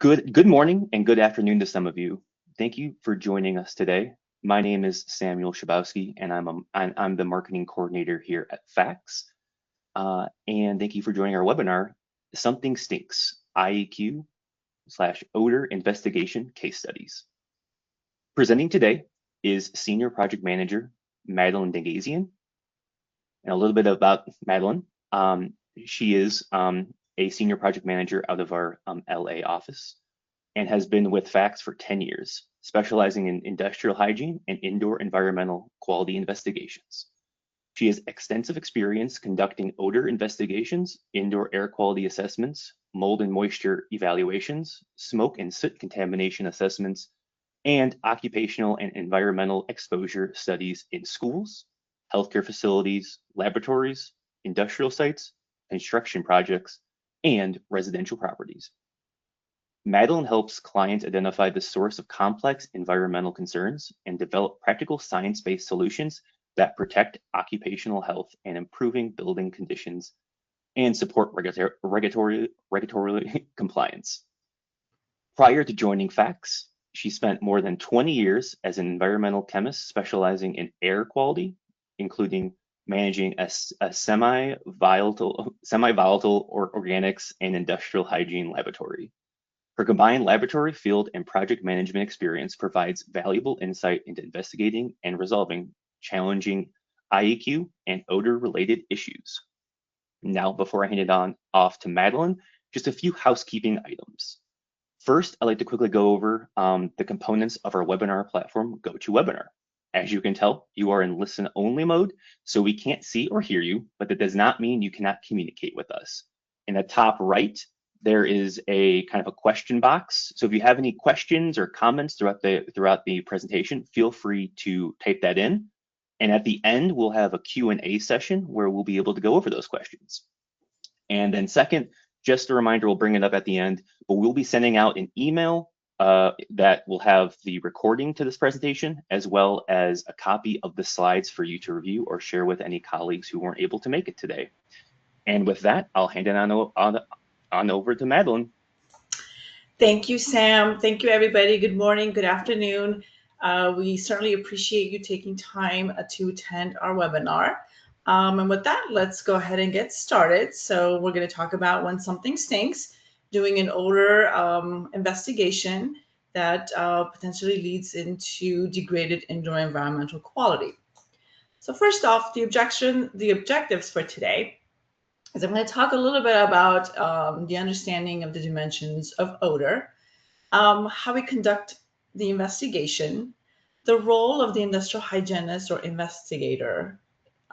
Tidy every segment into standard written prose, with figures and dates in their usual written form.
Good morning and good afternoon to some of you. Thank you for joining us today. My name is Samuel Schabowski, and I'm the marketing coordinator here at FACS. And thank you for joining our webinar, Something Stinks, IEQ/Odor Investigation Case Studies. Presenting today is Senior Project Manager Madeleine Dangazyan. And a little bit about Madeleine. She is a senior project manager out of our LA office and has been with FACS for 10 years, specializing in industrial hygiene and indoor environmental quality investigations. She has extensive experience conducting odor investigations, indoor air quality assessments, mold and moisture evaluations, smoke and soot contamination assessments, and occupational and environmental exposure studies in schools, healthcare facilities, laboratories, industrial sites, construction projects, and residential properties. Madeleine helps clients identify the source of complex environmental concerns and develop practical science-based solutions that protect occupational health and improving building conditions and support regulatory compliance. Prior to joining FACS, she spent more than 20 years as an environmental chemist specializing in air quality, including managing a semi-volatile organics and industrial hygiene laboratory. Her combined laboratory, field, and project management experience provides valuable insight into investigating and resolving challenging IEQ and odor-related issues. Now, before I hand it off to Madeleine, just a few housekeeping items. First, I'd like to quickly go over the components of our webinar platform, GoToWebinar. As you can tell, you are in listen-only mode, so we can't see or hear you, but that does not mean you cannot communicate with us. In the top right, there is a kind of a question box. So if you have any questions or comments throughout the presentation, feel free to type that in. And at the end, we'll have a Q&A session where we'll be able to go over those questions. And then second, just a reminder, we'll bring it up at the end, but we'll be sending out an email that will have the recording to this presentation, as well as a copy of the slides for you to review or share with any colleagues who weren't able to make it today. And with that, I'll hand it on over to Madeleine. Thank you, Sam. Thank you, everybody. Good morning, good afternoon. We certainly appreciate you taking time to attend our webinar. And with that, let's go ahead and get started. So we're going to talk about when something stinks, doing an odor investigation that potentially leads into degraded indoor environmental quality. So first off, the objectives for today is I'm going to talk a little bit about the understanding of the dimensions of odor, how we conduct the investigation, the role of the industrial hygienist or investigator,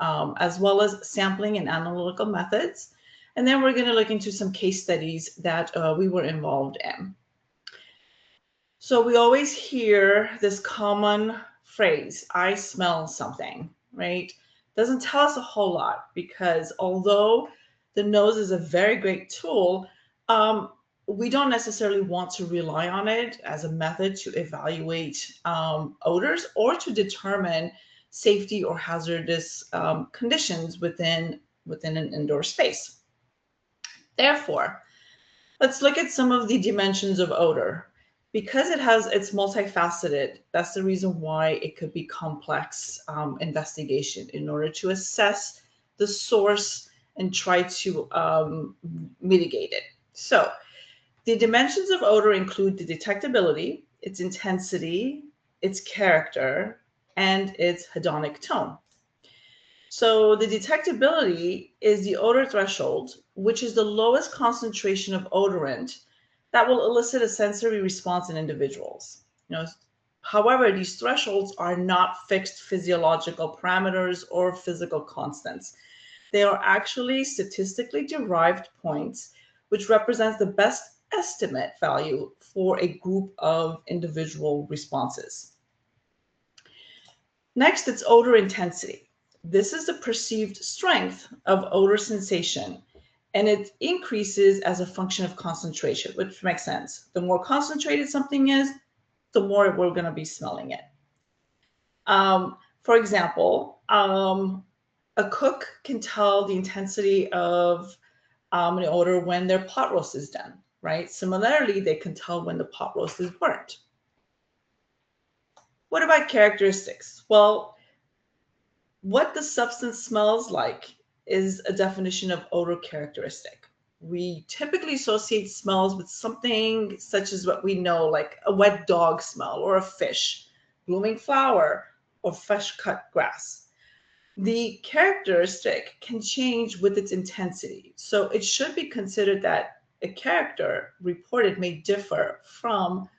as well as sampling and analytical methods. And then we're going to look into some case studies that we were involved in. So we always hear this common phrase, I smell something, right? Doesn't tell us a whole lot, because although the nose is a very great tool, we don't necessarily want to rely on it as a method to evaluate odors or to determine safety or hazardous conditions within an indoor space. Therefore, let's look at some of the dimensions of odor. Because it's multifaceted, that's the reason why it could be complex investigation in order to assess the source and try to mitigate it. So the dimensions of odor include the detectability, its intensity, its character, and its hedonic tone. So the detectability is the odor threshold, which is the lowest concentration of odorant that will elicit a sensory response in individuals. However, these thresholds are not fixed physiological parameters or physical constants. They are actually statistically derived points, which represents the best estimate value for a group of individual responses. Next, it's odor intensity. This is the perceived strength of odor sensation, and it increases as a function of concentration, which makes sense. The more concentrated something is, the more we're going to be smelling it. For example, a cook can tell the intensity of an odor when their pot roast is done. right? Similarly, they can tell when the pot roast is burnt. What about characteristics? Well, what the substance smells like is a definition of odor characteristic. We typically associate smells with something such as what we know, like a wet dog smell or a fish, blooming flower, or fresh cut grass. The characteristic can change with its intensity. So it should be considered that a character reported may differ from,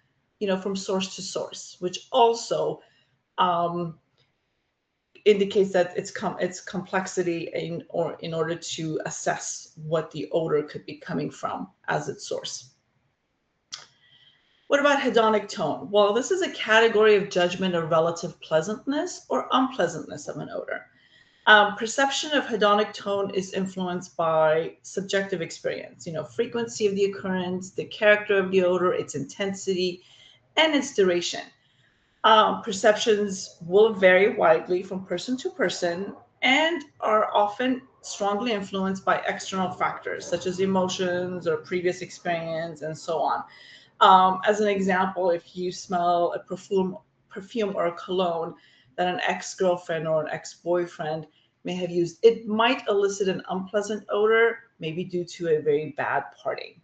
from source to source, which also indicates that its complexity in order to assess what the odor could be coming from as its source. What about hedonic tone? Well, this is a category of judgment of relative pleasantness or unpleasantness of an odor. Perception of hedonic tone is influenced by subjective experience, frequency of the occurrence, the character of the odor, its intensity, and its duration. Perceptions will vary widely from person to person and are often strongly influenced by external factors such as emotions or previous experience and so on. As an example, if you smell a perfume or a cologne that an ex-girlfriend or an ex-boyfriend may have used, it might elicit an unpleasant odor, maybe due to a very bad party.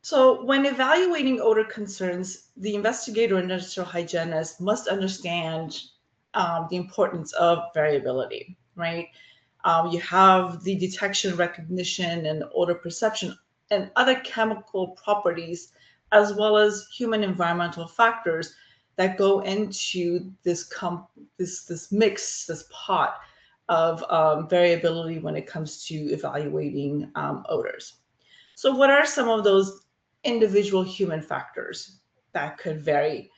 So when evaluating odor concerns, the investigator or industrial hygienist must understand the importance of variability, right? You have the detection, recognition, and odor perception and other chemical properties, as well as human environmental factors that go into this mix, this pot of variability when it comes to evaluating odors. So what are some of those individual human factors that could vary?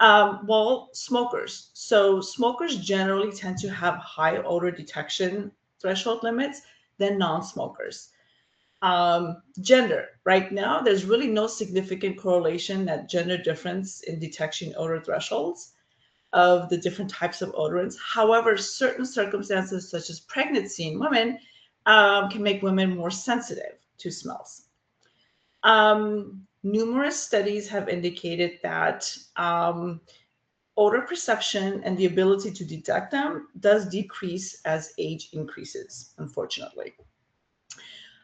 Well, smokers. So smokers generally tend to have high odor detection threshold limits than non-smokers. Gender. Right now, there's really no significant correlation that gender difference in detection odor thresholds of the different types of odorants. However, certain circumstances such as pregnancy in women can make women more sensitive to smells. Numerous studies have indicated that odor perception and the ability to detect them does decrease as age increases, unfortunately.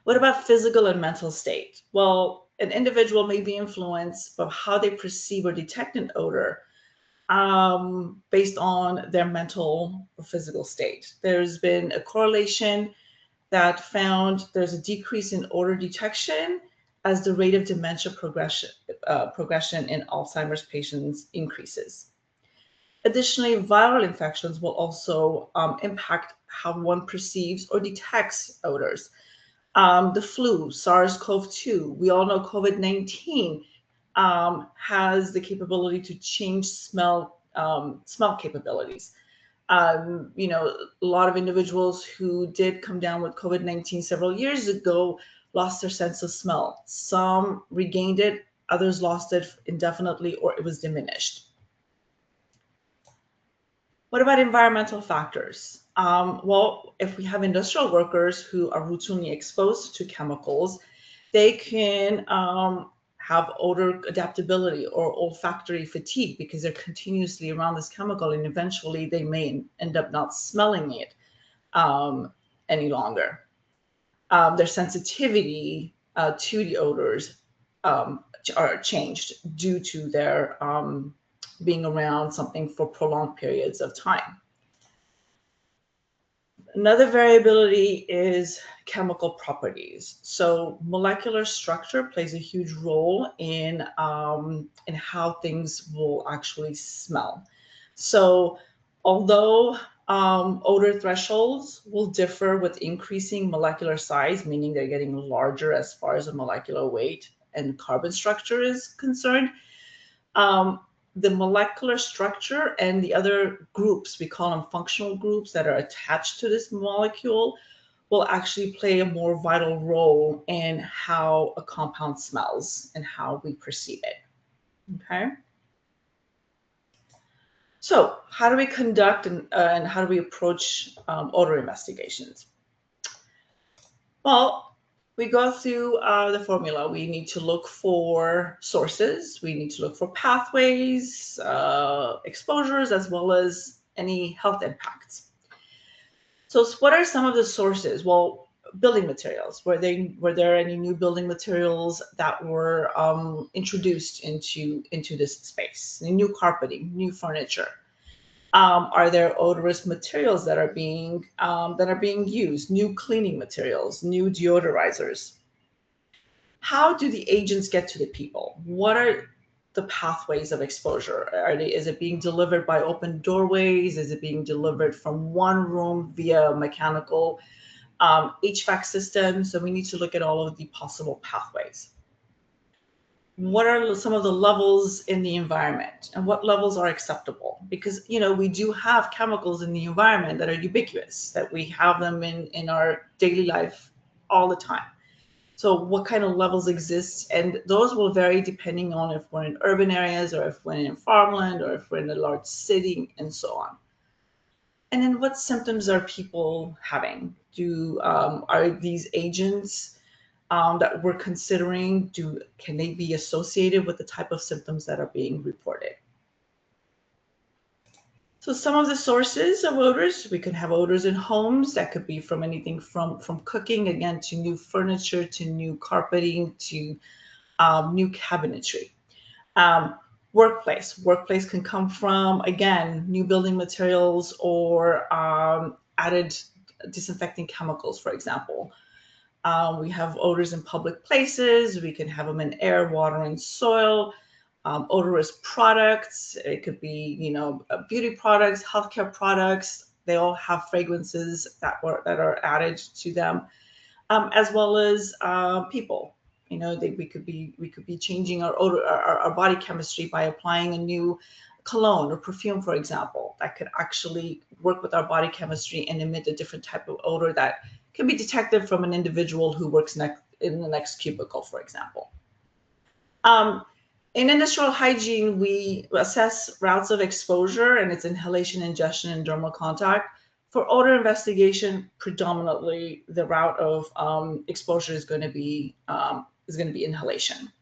What about physical and mental state? Well, an individual may be influenced by how they perceive or detect an odor based on their mental or physical state. There's been a correlation that found there's a decrease in odor detection as the rate of dementia progression in Alzheimer's patients increases. Additionally, viral infections will also impact how one perceives or detects odors. The flu, SARS-CoV-2, we all know COVID-19 has the capability to change smell capabilities. A lot of individuals who did come down with COVID-19 several years ago lost their sense of smell. Some regained it, others lost it indefinitely, or it was diminished. What about environmental factors? Well, if we have industrial workers who are routinely exposed to chemicals, they can have odor adaptability or olfactory fatigue because they're continuously around this chemical, and eventually they may end up not smelling it any longer. Their sensitivity to the odors are changed due to their being around something for prolonged periods of time. Another variability is chemical properties. So molecular structure plays a huge role in how things will actually smell. So although odor thresholds will differ with increasing molecular size, meaning they're getting larger as far as the molecular weight and carbon structure is concerned, the molecular structure and the other groups, we call them functional groups that are attached to this molecule, will actually play a more vital role in how a compound smells and how we perceive it. Okay. So how do we conduct and how do we approach odor investigations? Well, we go through the formula. We need to look for sources. We need to look for pathways, exposures, as well as any health impacts. So what are some of the sources? Well, building materials. Were there any new building materials that were introduced into this space? New carpeting, new furniture. Are there odorous materials that are being used? New cleaning materials, new deodorizers. How do the agents get to the people? What are the pathways of exposure? Is it being delivered by open doorways? Is it being delivered from one room via mechanical HVAC system? So we need to look at all of the possible pathways. What are some of the levels in the environment, and what levels are acceptable? Because we do have chemicals in the environment that are ubiquitous, that we have them in our daily life all the time. So what kind of levels exist? And those will vary depending on if we're in urban areas or if we're in farmland or if we're in a large city and so on. And then what symptoms are people having? Are these agents that we're considering, can they be associated with the type of symptoms that are being reported? So some of the sources of odors, we can have odors in homes. That could be from anything from cooking, again, to new furniture, to new carpeting, to new cabinetry. Workplace can come from, again, new building materials or added disinfecting chemicals, for example. We have odors in public places. We can have them in air, water, and soil. Odorous products. It could be, beauty products, healthcare products. They all have fragrances that are added to them, as well as people. We could be changing our odor, our body chemistry by applying a new cologne or perfume, for example, that could actually work with our body chemistry and emit a different type of odor that can be detected from an individual who works in the next cubicle, for example. In industrial hygiene, we assess routes of exposure, and it's inhalation, ingestion, and dermal contact. For odor investigation, predominantly the route of exposure is going to be inhalation.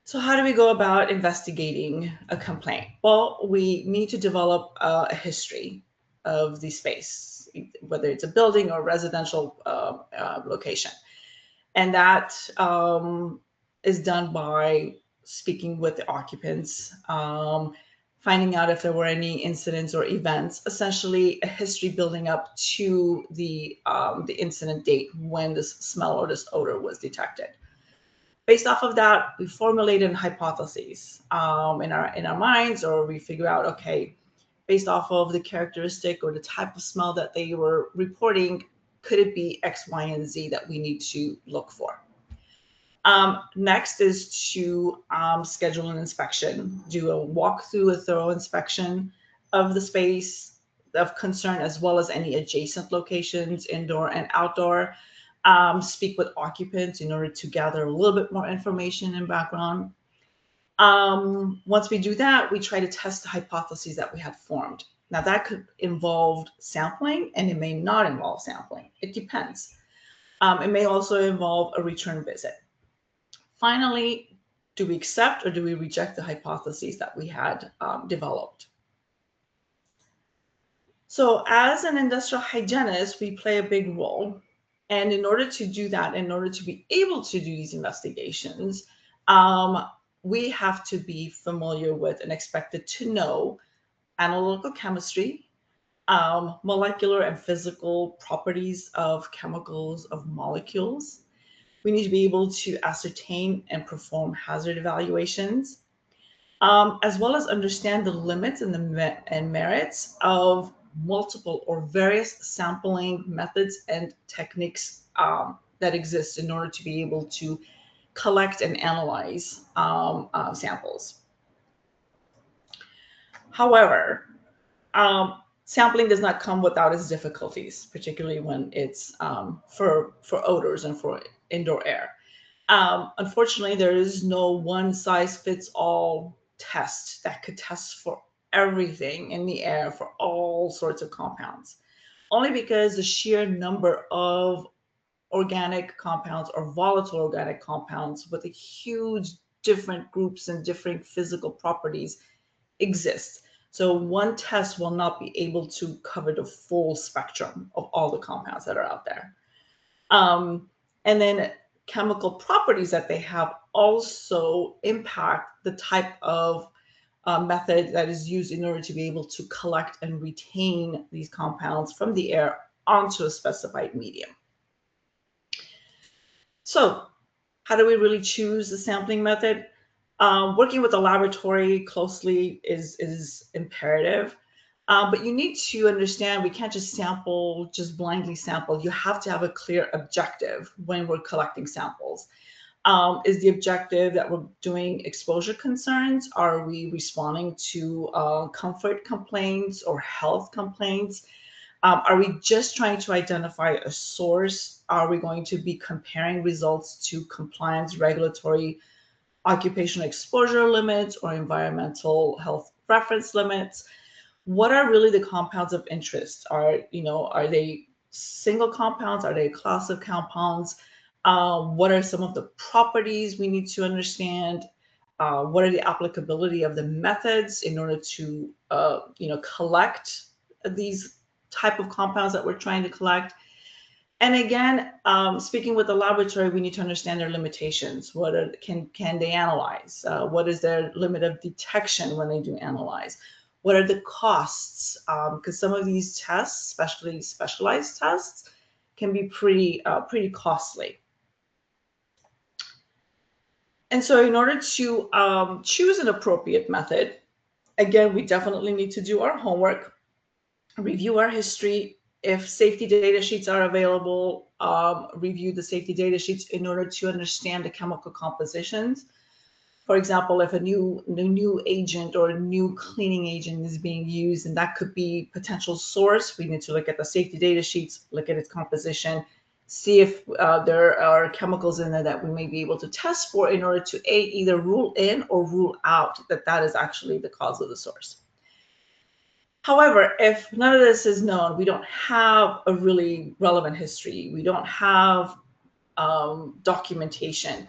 So how do we go about investigating a complaint? Well, we need to develop a history of the space, whether it's a building or residential location. And that is done by speaking with the occupants, finding out if there were any incidents or events, essentially a history building up to the incident date when this smell or this odor was detected. Based off of that, we formulated hypotheses in our minds, or we figure out, okay, based off of the characteristic or the type of smell that they were reporting, could it be X, Y, and Z that we need to look for? Next is to schedule an inspection, do a walkthrough, a thorough inspection of the space of concern, as well as any adjacent locations, indoor and outdoor. Speak with occupants in order to gather a little bit more information and background. Once we do that, we try to test the hypotheses that we had formed. Now that could involve sampling, and it may not involve sampling. It depends. It may also involve a return visit. Finally, do we accept or do we reject the hypotheses that we had developed? So as an industrial hygienist, we play a big role. And in order to do that, in order to be able to do these investigations, we have to be familiar with and expected to know analytical chemistry, molecular and physical properties of chemicals, of molecules. We need to be able to ascertain and perform hazard evaluations, as well as understand the limits and the merits of multiple or various sampling methods and techniques that exist in order to be able to collect and analyze samples. However, sampling does not come without its difficulties, particularly when it's for odors and for indoor air. Unfortunately, there is no one size fits all test that could test for everything in the air for all sorts of compounds, only because the sheer number of organic compounds or volatile organic compounds with a huge different groups and different physical properties exist. So one test will not be able to cover the full spectrum of all the compounds that are out there. And then chemical properties that they have also impact the type of method that is used in order to be able to collect and retain these compounds from the air onto a specified medium. So how do we really choose the sampling method? Working with the laboratory closely is imperative, but you need to understand we can't just sample, just blindly sample. You have to have a clear objective when we're collecting samples. Is the objective that we're doing exposure concerns? Are we responding to comfort complaints or health complaints? Are we just trying to identify a source? Are we going to be comparing results to compliance, regulatory, occupational exposure limits, or environmental health reference limits? What are really the compounds of interest? Are they single compounds? Are they a class of compounds? What are some of the properties we need to understand? What are the applicability of the methods in order to collect these type of compounds that we're trying to collect? And again, speaking with the laboratory, we need to understand their limitations. Can they analyze? What is their limit of detection when they do analyze? What are the costs? Because some of these tests, especially specialized tests, can be pretty costly. And so in order to choose an appropriate method, again, we definitely need to do our homework, review our history. If safety data sheets are available, review the safety data sheets in order to understand the chemical compositions. For example, if a new agent or a new cleaning agent is being used, and that could be potential source, we need to look at the safety data sheets, look at its composition, see if there are chemicals in there that we may be able to test for in order to either rule in or rule out that is actually the cause of the source. However, if none of this is known, we don't have a really relevant history, we don't have documentation,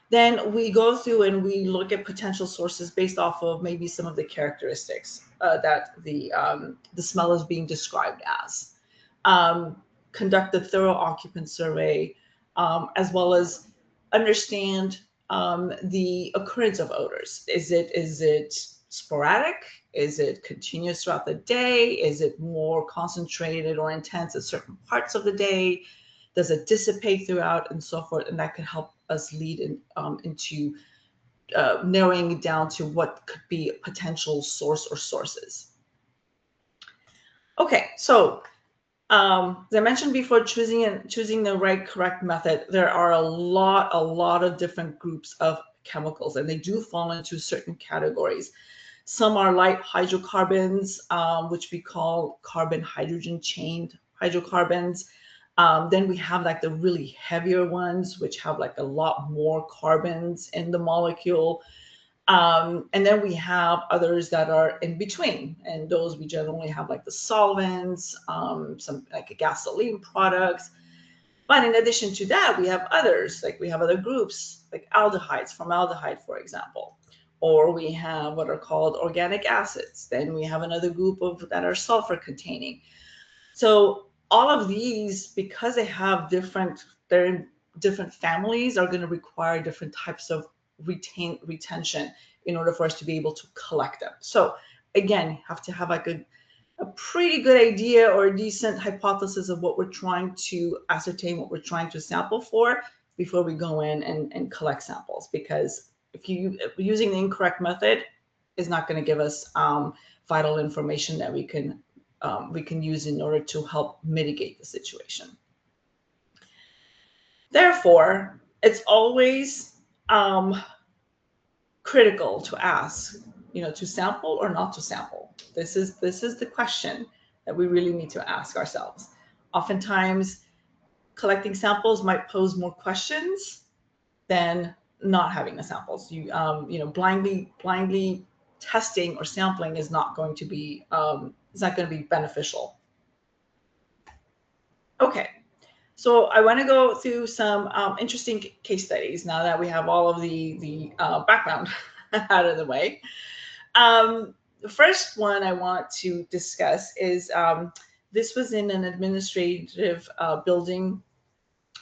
then we go through and we look at potential sources based off of maybe some of the characteristics that the smell is being described as. Conduct a thorough occupant survey, as well as understand the occurrence of odors. Is it sporadic? Is it continuous throughout the day? Is it more concentrated or intense at certain parts of the day? Does it dissipate throughout, and so forth? And that can help us lead into narrowing down to what could be a potential source or sources. Okay, so as I mentioned before, choosing the right correct method, there are a lot of different groups of chemicals, and they do fall into certain categories. Some are light hydrocarbons, which we call carbon hydrogen chained hydrocarbons. Then we have like the really heavier ones, which have like a lot more carbons in the molecule. And then we have others that are in between, and those we generally have like the solvents, some like gasoline products. But in addition to that, we have others, like we have other groups like aldehydes, formaldehyde, for example, or we have what are called organic acids. Then we have another group of that are sulfur containing. So all of these, because they have they're in different families, are going to require different types of retention in order for us to be able to collect them. So again, you have to have like a pretty good idea or a decent hypothesis of what we're trying to ascertain, what we're trying to sample for before we go in and collect samples. Because if using the incorrect method is not going to give us vital information that we can use in order to help mitigate the situation. Therefore, it's always critical to ask, to sample or not to sample. This is the question that we really need to ask ourselves. Oftentimes, collecting samples might pose more questions than not having the samples. Blindly testing or sampling is not going to be beneficial. Okay, So I want to go through some interesting case studies now that we have all of the background out of the way. The first one I want to discuss is this was in an administrative building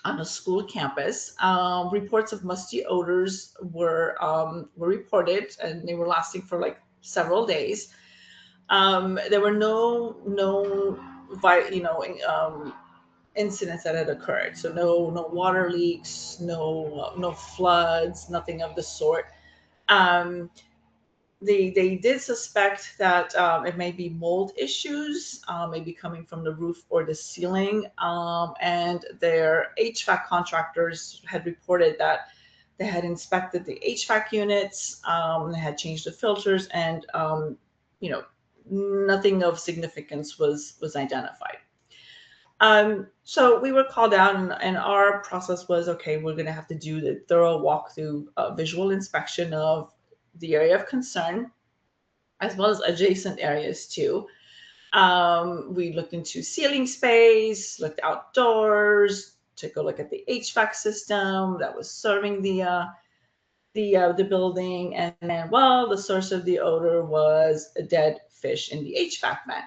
on a school campus. Reports of musty odors were reported, and they were lasting for like several days. There were no incidents that had occurred. So no water leaks, no floods, nothing of the sort. Um, they did suspect that it may be mold issues, maybe coming from the roof or the ceiling. And their HVAC contractors had reported that they had inspected the HVAC units, they had changed the filters, and nothing of significance was identified. So we were called out, and our process was, okay, we're going to have to do the thorough walkthrough visual inspection of the area of concern, as well as adjacent areas too. We looked into ceiling space, looked outdoors, took a look at the HVAC system that was serving the building, and then, well, the source of the odor was a dead fish in the HVAC vent.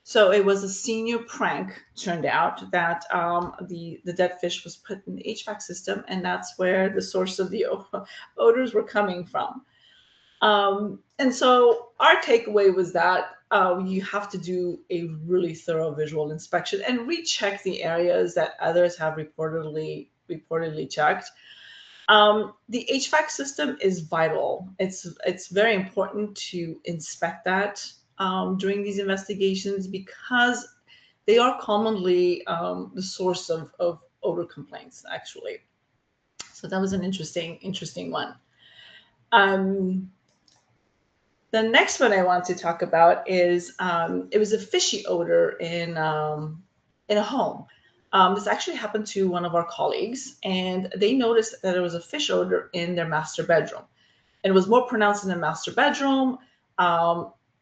So it was a senior prank. Turned out that the dead fish was put in the HVAC system, and that's where the source of the odors were coming from. And so our takeaway was that you have to do a really thorough visual inspection and recheck the areas that others have reportedly checked. The HVAC system is vital. It's very important to inspect that during these investigations, because they are commonly the source of odor complaints, actually. So that was an interesting one. The next one I want to talk about is it was a fishy odor in a home. This actually happened to one of our colleagues, and they noticed that there was a fish odor in their master bedroom. And it was more pronounced in the master bedroom.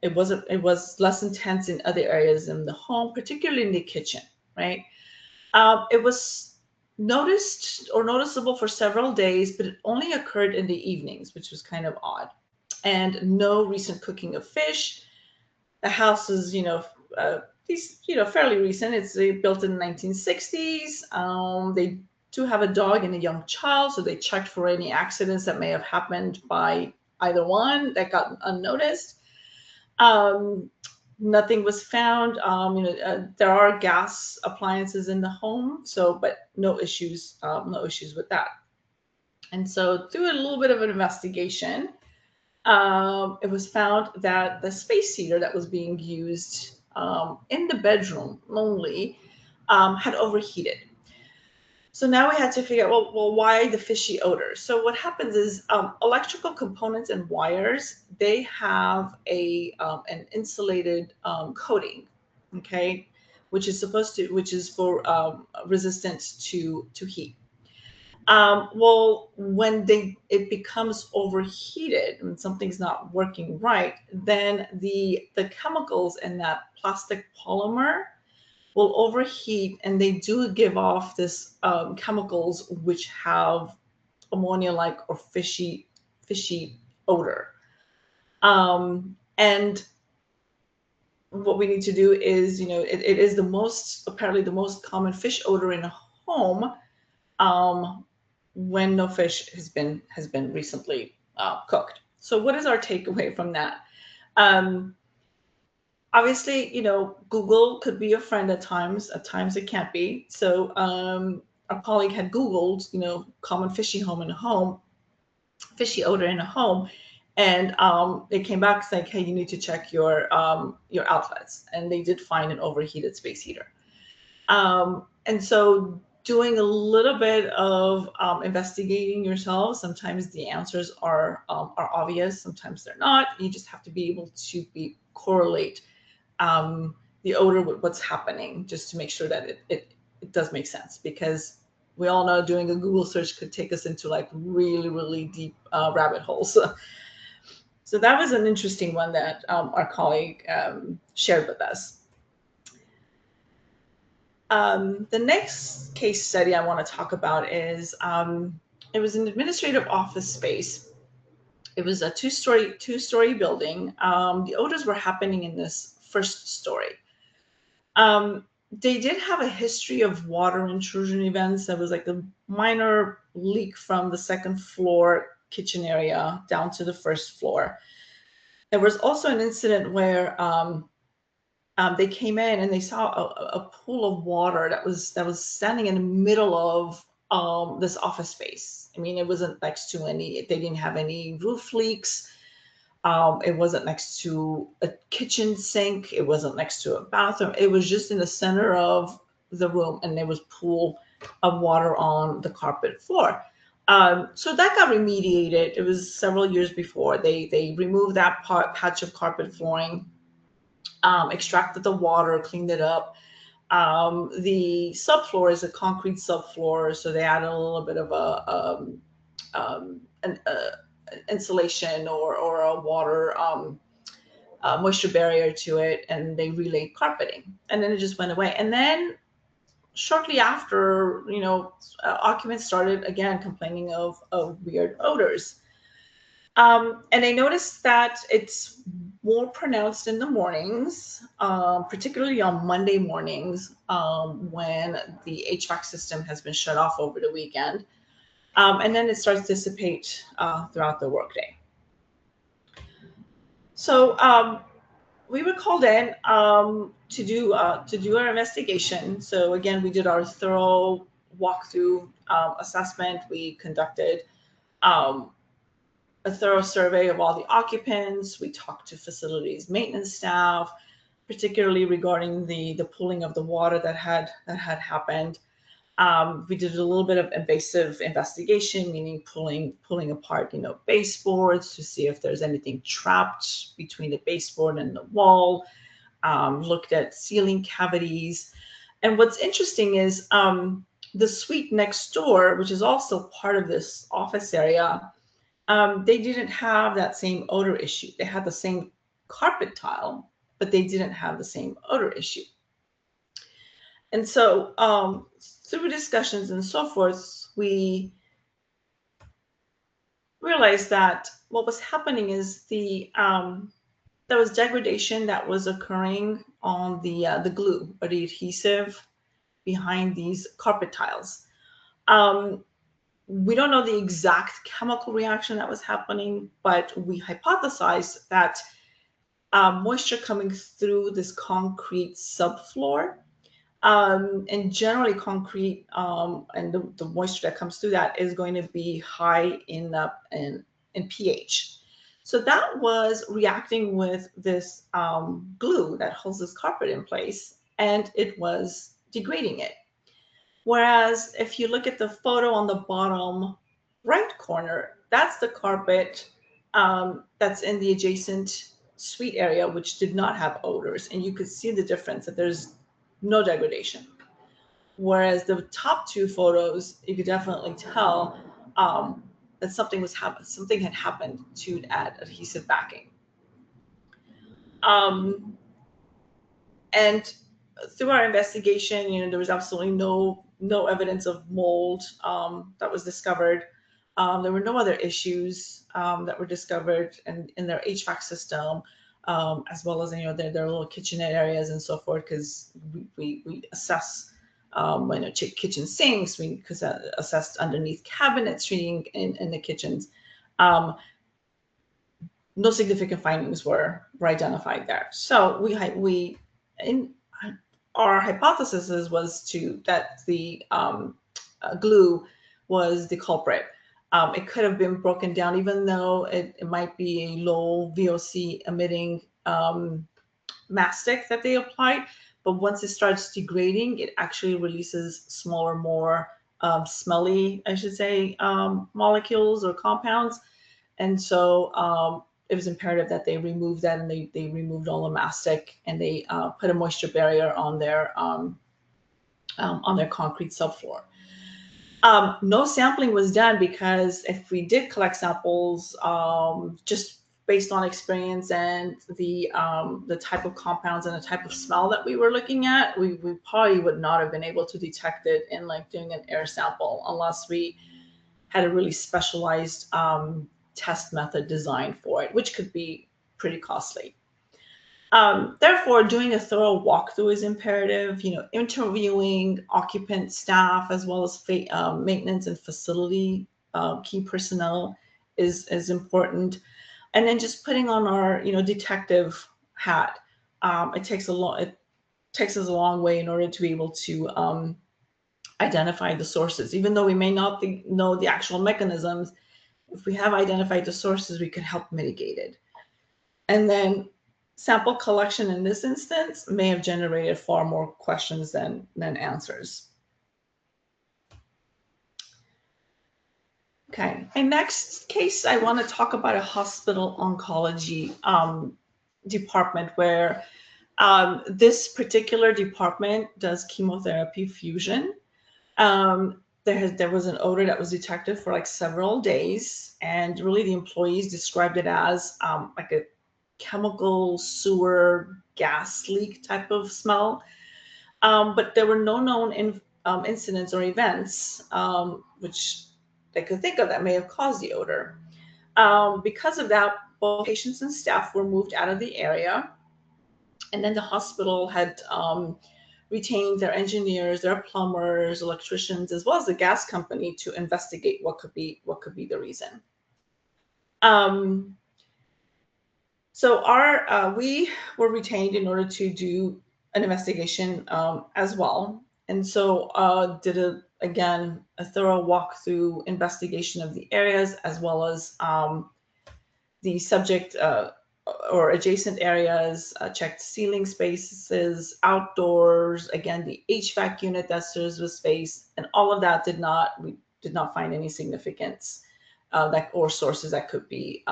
It was less intense in other areas in the home, particularly in the kitchen, right? It was noticeable for several days, but it only occurred in the evenings, which was kind of odd. And no recent cooking of fish. The house is, fairly recent. It's built in the 1960s. They do have a dog and a young child, so they checked for any accidents that may have happened by either one that got unnoticed. Nothing was found. There are gas appliances in the home, but no issues with that. And so through a little bit of an investigation, it was found that the space heater that was being used in the bedroom only had overheated. So now we had to figure out, well, why the fishy odor? So what happens is electrical components and wires, they have an insulated coating, okay, which is for resistance to heat. Well, when it becomes overheated and something's not working right, then the chemicals in that plastic polymer will overheat, and they do give off this chemicals which have ammonia-like or fishy odor. And what we need to do is, it is apparently the most common fish odor in a home when no fish has been recently cooked. So what is our takeaway from that? Obviously, Google could be a friend at times. At times it can't be. So our colleague had Googled, common fishy odor in a home, and they came back saying, hey, you need to check your outlets, and they did find an overheated space heater. And so doing a little bit of investigating yourself, sometimes the answers are obvious, sometimes they're not. You just have to be able to correlate the odor with what's happening, just to make sure that it does make sense, because we all know doing a Google search could take us into like really, really deep rabbit holes. So that was an interesting one that our colleague shared with us. The next case study I want to talk about is it was an administrative office space. It was a two-story building. The odors were happening in this first story. They did have a history of water intrusion events. There was like a minor leak from the second floor kitchen area down to the first floor. There was also an incident where they came in and they saw a pool of water that was standing in the middle of this office space. I mean, it wasn't next to any. They didn't have any roof leaks. It wasn't next to a kitchen sink. It wasn't next to a bathroom. It was just in the center of the room, and there was a pool of water on the carpet floor. So that got remediated. It was several years before. They removed that patch of carpet flooring, extracted the water, cleaned it up. The subfloor is a concrete subfloor, so they added a little bit of an insulation or a water moisture barrier to it, and they relayed carpeting, and then it just went away. And then shortly after, occupants started again complaining of weird odors. And I noticed that it's more pronounced in the mornings, particularly on Monday mornings, when the HVAC system has been shut off over the weekend. And then it starts to dissipate throughout the workday. So we were called in to do our investigation. So again, we did our thorough walkthrough assessment. We conducted a thorough survey of all the occupants. We talked to facilities maintenance staff, particularly regarding the pooling of the water that had happened. We did a little bit of invasive investigation, meaning pulling apart, baseboards to see if there's anything trapped between the baseboard and the wall. Looked at ceiling cavities. And what's interesting is the suite next door, which is also part of this office area, they didn't have that same odor issue. They had the same carpet tile, but they didn't have the same odor issue. And so through discussions and so forth, we realized that what was happening is there was degradation that was occurring on the glue or the adhesive behind these carpet tiles. We don't know the exact chemical reaction that was happening, but we hypothesized that moisture coming through this concrete subfloor, and generally concrete and the moisture that comes through that is going to be high in pH. So that was reacting with this glue that holds this carpet in place, and it was degrading it. Whereas if you look at the photo on the bottom right corner, that's the carpet that's in the adjacent suite area, which did not have odors. And you could see the difference, that there's no degradation. Whereas the top two photos, you could definitely tell that something had happened to add adhesive backing. And through our investigation, there was absolutely no evidence of mold that was discovered. There were no other issues that were discovered in their HVAC system, as well as their little kitchenette areas and so forth, because we assess kitchen sinks, we assessed underneath cabinets in the kitchens. No significant findings were identified there. So our hypothesis was that the glue was the culprit. It could have been broken down, even though it might be a low VOC emitting mastic that they applied. But once it starts degrading, it actually releases smaller, more smelly, I should say, molecules or compounds. And so it was imperative that they remove that, and they removed all the mastic, and they put a moisture barrier on their concrete subfloor. No sampling was done, because if we did collect samples, just based on experience and the type of compounds and the type of smell that we were looking at, we probably would not have been able to detect it in like doing an air sample unless we had a really specialized test method designed for it, which could be pretty costly. Therefore, doing a thorough walkthrough is imperative. Interviewing occupant, staff, as well as maintenance and facility key personnel is important. And then just putting on our detective hat. It takes us a long way in order to be able to identify the sources. Even though we may not know the actual mechanisms, if we have identified the sources, we can help mitigate it. And then sample collection in this instance may have generated far more questions than answers. Okay, and next case, I want to talk about a hospital oncology department where this particular department does chemotherapy fusion. There was an odor that was detected for like several days, and really the employees described it as like a chemical sewer gas leak type of smell. But there were no known incidents or events which they could think of that may have caused the odor. Because of that, both patients and staff were moved out of the area, and then the hospital had retained their engineers, their plumbers, electricians, as well as the gas company to investigate what could be the reason. So we were retained in order to do an investigation as well, and so did a thorough walkthrough investigation of the areas as well as the subject or adjacent areas, checked ceiling spaces, outdoors, again the HVAC unit that serves the space, and all of that we did not find any significance or sources that could be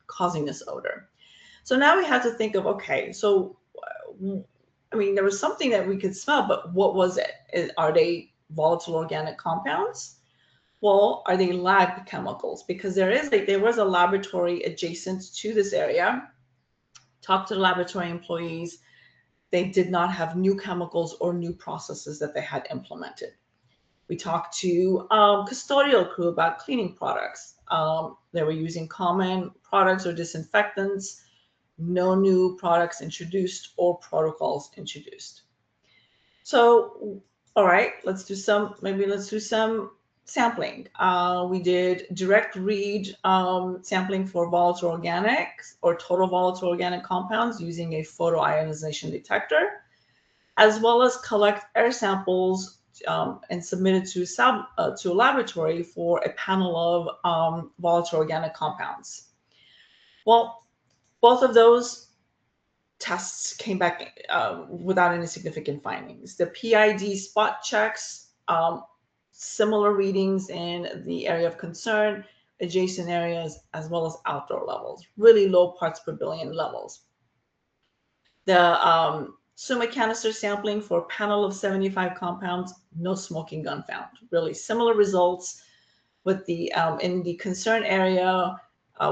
causing this odor. So now we had to think of, okay, so I mean, there was something that we could smell, but what was it? Are they volatile organic compounds? Well, are they lab chemicals? Because there was a laboratory adjacent to this area. Talked to the laboratory employees. They did not have new chemicals or new processes that they had implemented. We talked to custodial crew about cleaning products. They were using common products or disinfectants. No new products introduced or protocols introduced. So, all right, let's do some sampling. We did direct read sampling for volatile organics or total volatile organic compounds using a photoionization detector, as well as collect air samples and submit it to a laboratory for a panel of volatile organic compounds. Well, both of those tests came back without any significant findings. The PID spot checks, similar readings in the area of concern, adjacent areas, as well as outdoor levels, really low parts per billion levels. The SUMA canister sampling for a panel of 75 compounds, no smoking gun found. Really similar results with the in the concern area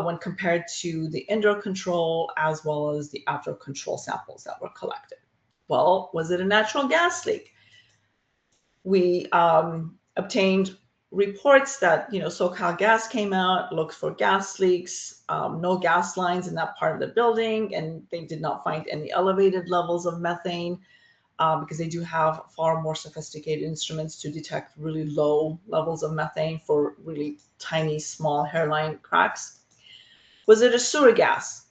when compared to the indoor control as well as the outdoor control samples that were collected. Well, was it a natural gas leak? We obtained reports that SoCal Gas came out, looked for gas leaks, no gas lines in that part of the building, and they did not find any elevated levels of methane because they do have far more sophisticated instruments to detect really low levels of methane for really tiny, small hairline cracks. Was it a sewer gas?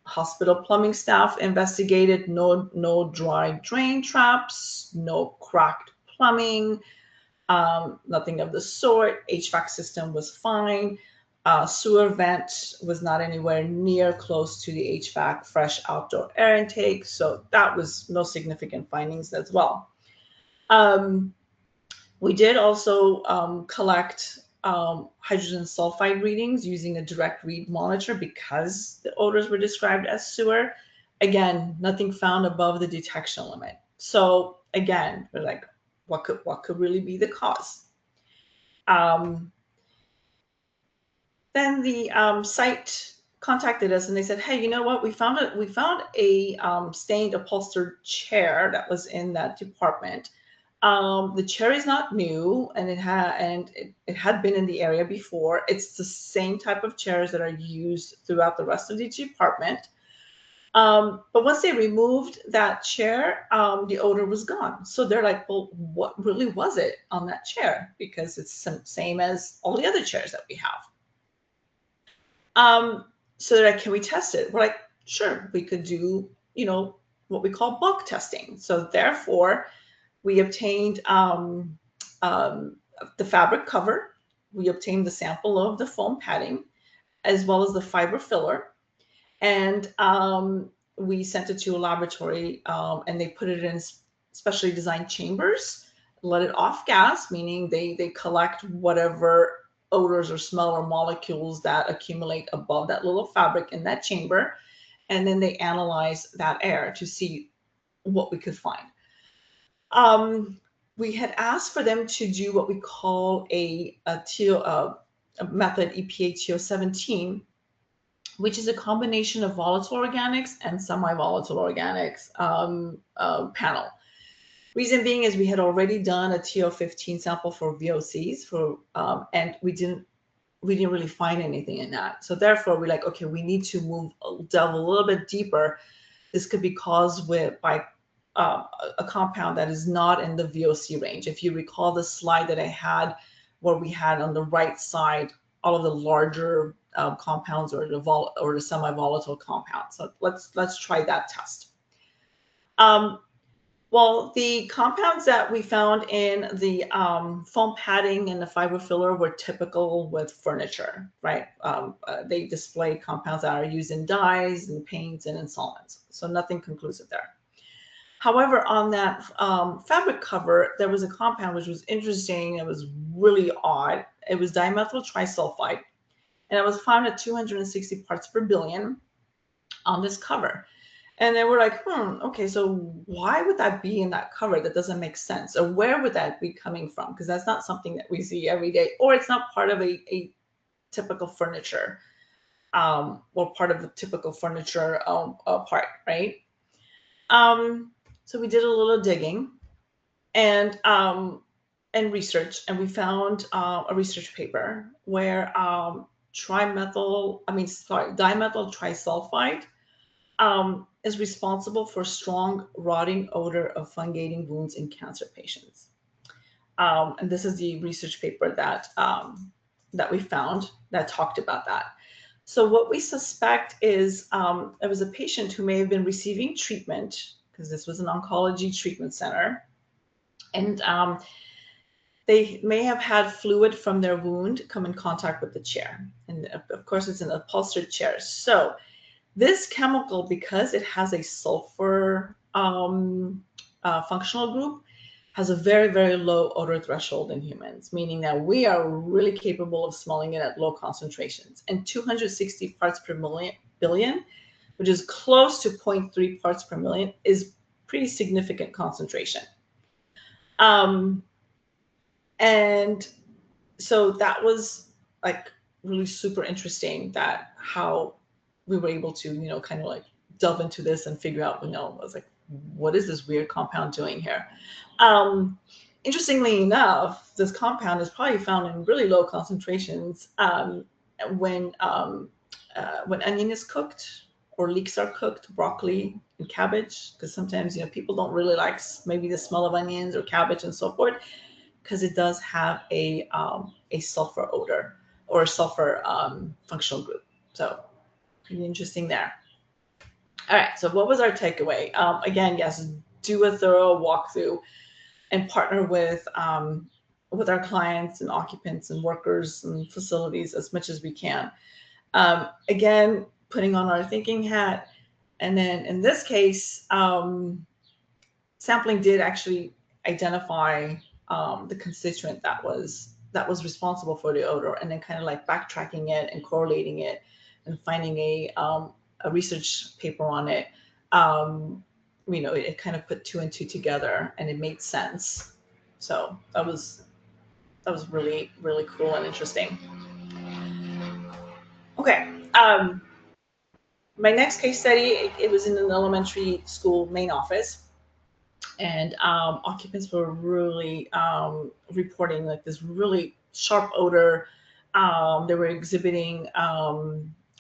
Hospital plumbing staff investigated no dry drain traps, no cracked plumbing, nothing of the sort. HVAC system was fine. Sewer vent was not anywhere near close to the HVAC fresh outdoor air intake, so that was no significant findings as well. We did also collect hydrogen sulfide readings using a direct read monitor because the odors were described as sewer. Again, nothing found above the detection limit. So again, we're like, what could really be the cause? Then the site contacted us and they said, hey, you know what? We found a stained upholstered chair that was in that department. The chair is not new, and it had been in the area before. It's the same type of chairs that are used throughout the rest of the department. But once they removed that chair, the odor was gone. So they're like, well, what really was it on that chair? Because it's the same as all the other chairs that we have. So they're like, can we test it? We're like, sure, we could do, what we call bulk testing. So therefore, we obtained the fabric cover. We obtained the sample of the foam padding, as well as the fiber filler. And we sent it to a laboratory, and they put it in specially designed chambers, let it off gas, meaning they collect whatever odors or smell or molecules that accumulate above that little fabric in that chamber. And then they analyze that air to see what we could find. We had asked for them to do what we call a method EPA TO17, which is a combination of volatile organics and semi-volatile organics panel. Reason being is we had already done a TO15 sample for VOCs and we didn't really find anything in that. So therefore, we're like, okay, we need to delve a little bit deeper. This could be caused by a compound that is not in the VOC range. If you recall the slide that I had, where we had on the right side all of the larger compounds or the semi-volatile compounds. So let's try that test. Well, the compounds that we found in the foam padding and the fiber filler were typical with furniture, right? They display compounds that are used in dyes and paints and in solvents. So nothing conclusive there. However, on that fabric cover, there was a compound which was interesting. It was really odd. It was dimethyl trisulfide, and it was found at 260 parts per billion on this cover. And then we're like, okay, so why would that be in that cover? That doesn't make sense. Or where would that be coming from? Because that's not something that we see every day, or it's not part of a typical furniture, or part of the typical furniture part, right? So we did a little digging and research, and we found a research paper where dimethyl trisulfide is responsible for strong rotting odor of fungating wounds in cancer patients. And this is the research paper that we found that talked about that. So what we suspect is it was a patient who may have been receiving treatment, because this was an oncology treatment center, and they may have had fluid from their wound come in contact with the chair. And of course, it's an upholstered chair. So this chemical, because it has a sulfur functional group, has a very, very low odor threshold in humans, meaning that we are really capable of smelling it at low concentrations. And 260 parts per billion, which is close to 0.3 parts per million, is pretty significant concentration. And so that was like really super interesting, that how we were able to, kind of like delve into this and figure out, I was like, what is this weird compound doing here? Interestingly enough, this compound is probably found in really low concentrations when onion is cooked, or leeks are cooked, broccoli and cabbage, because sometimes people don't really like maybe the smell of onions or cabbage and so forth, because it does have a sulfur odor or a sulfur functional group. So pretty interesting there. All right, so what was our takeaway? Again, yes, do a thorough walkthrough and partner with our clients and occupants and workers and facilities as much as we can. Again, putting on our thinking hat. And then in this case, sampling did actually identify the constituent that was responsible for the odor, and then kind of like backtracking it and correlating it and finding a research paper on it. It kind of put two and two together, and it made sense. So that was really, really cool and interesting. Okay. My next case study, it was in an elementary school main office, and occupants were really reporting like this really sharp odor. They were exhibiting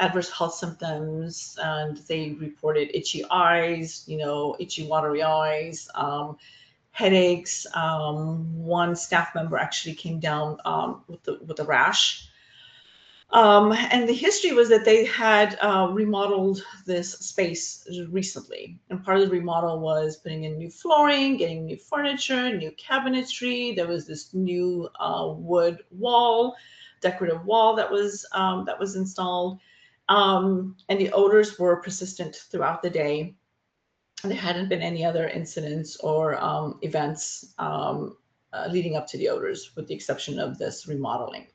adverse health symptoms, and they reported itchy eyes, itchy watery eyes, headaches. One staff member actually came down with a rash. And the history was that they had remodeled this space recently. And part of the remodel was putting in new flooring, getting new furniture, new cabinetry. There was this new wood wall, decorative wall that was installed. And the odors were persistent throughout the day. There hadn't been any other incidents or events leading up to the odors, with the exception of this remodeling.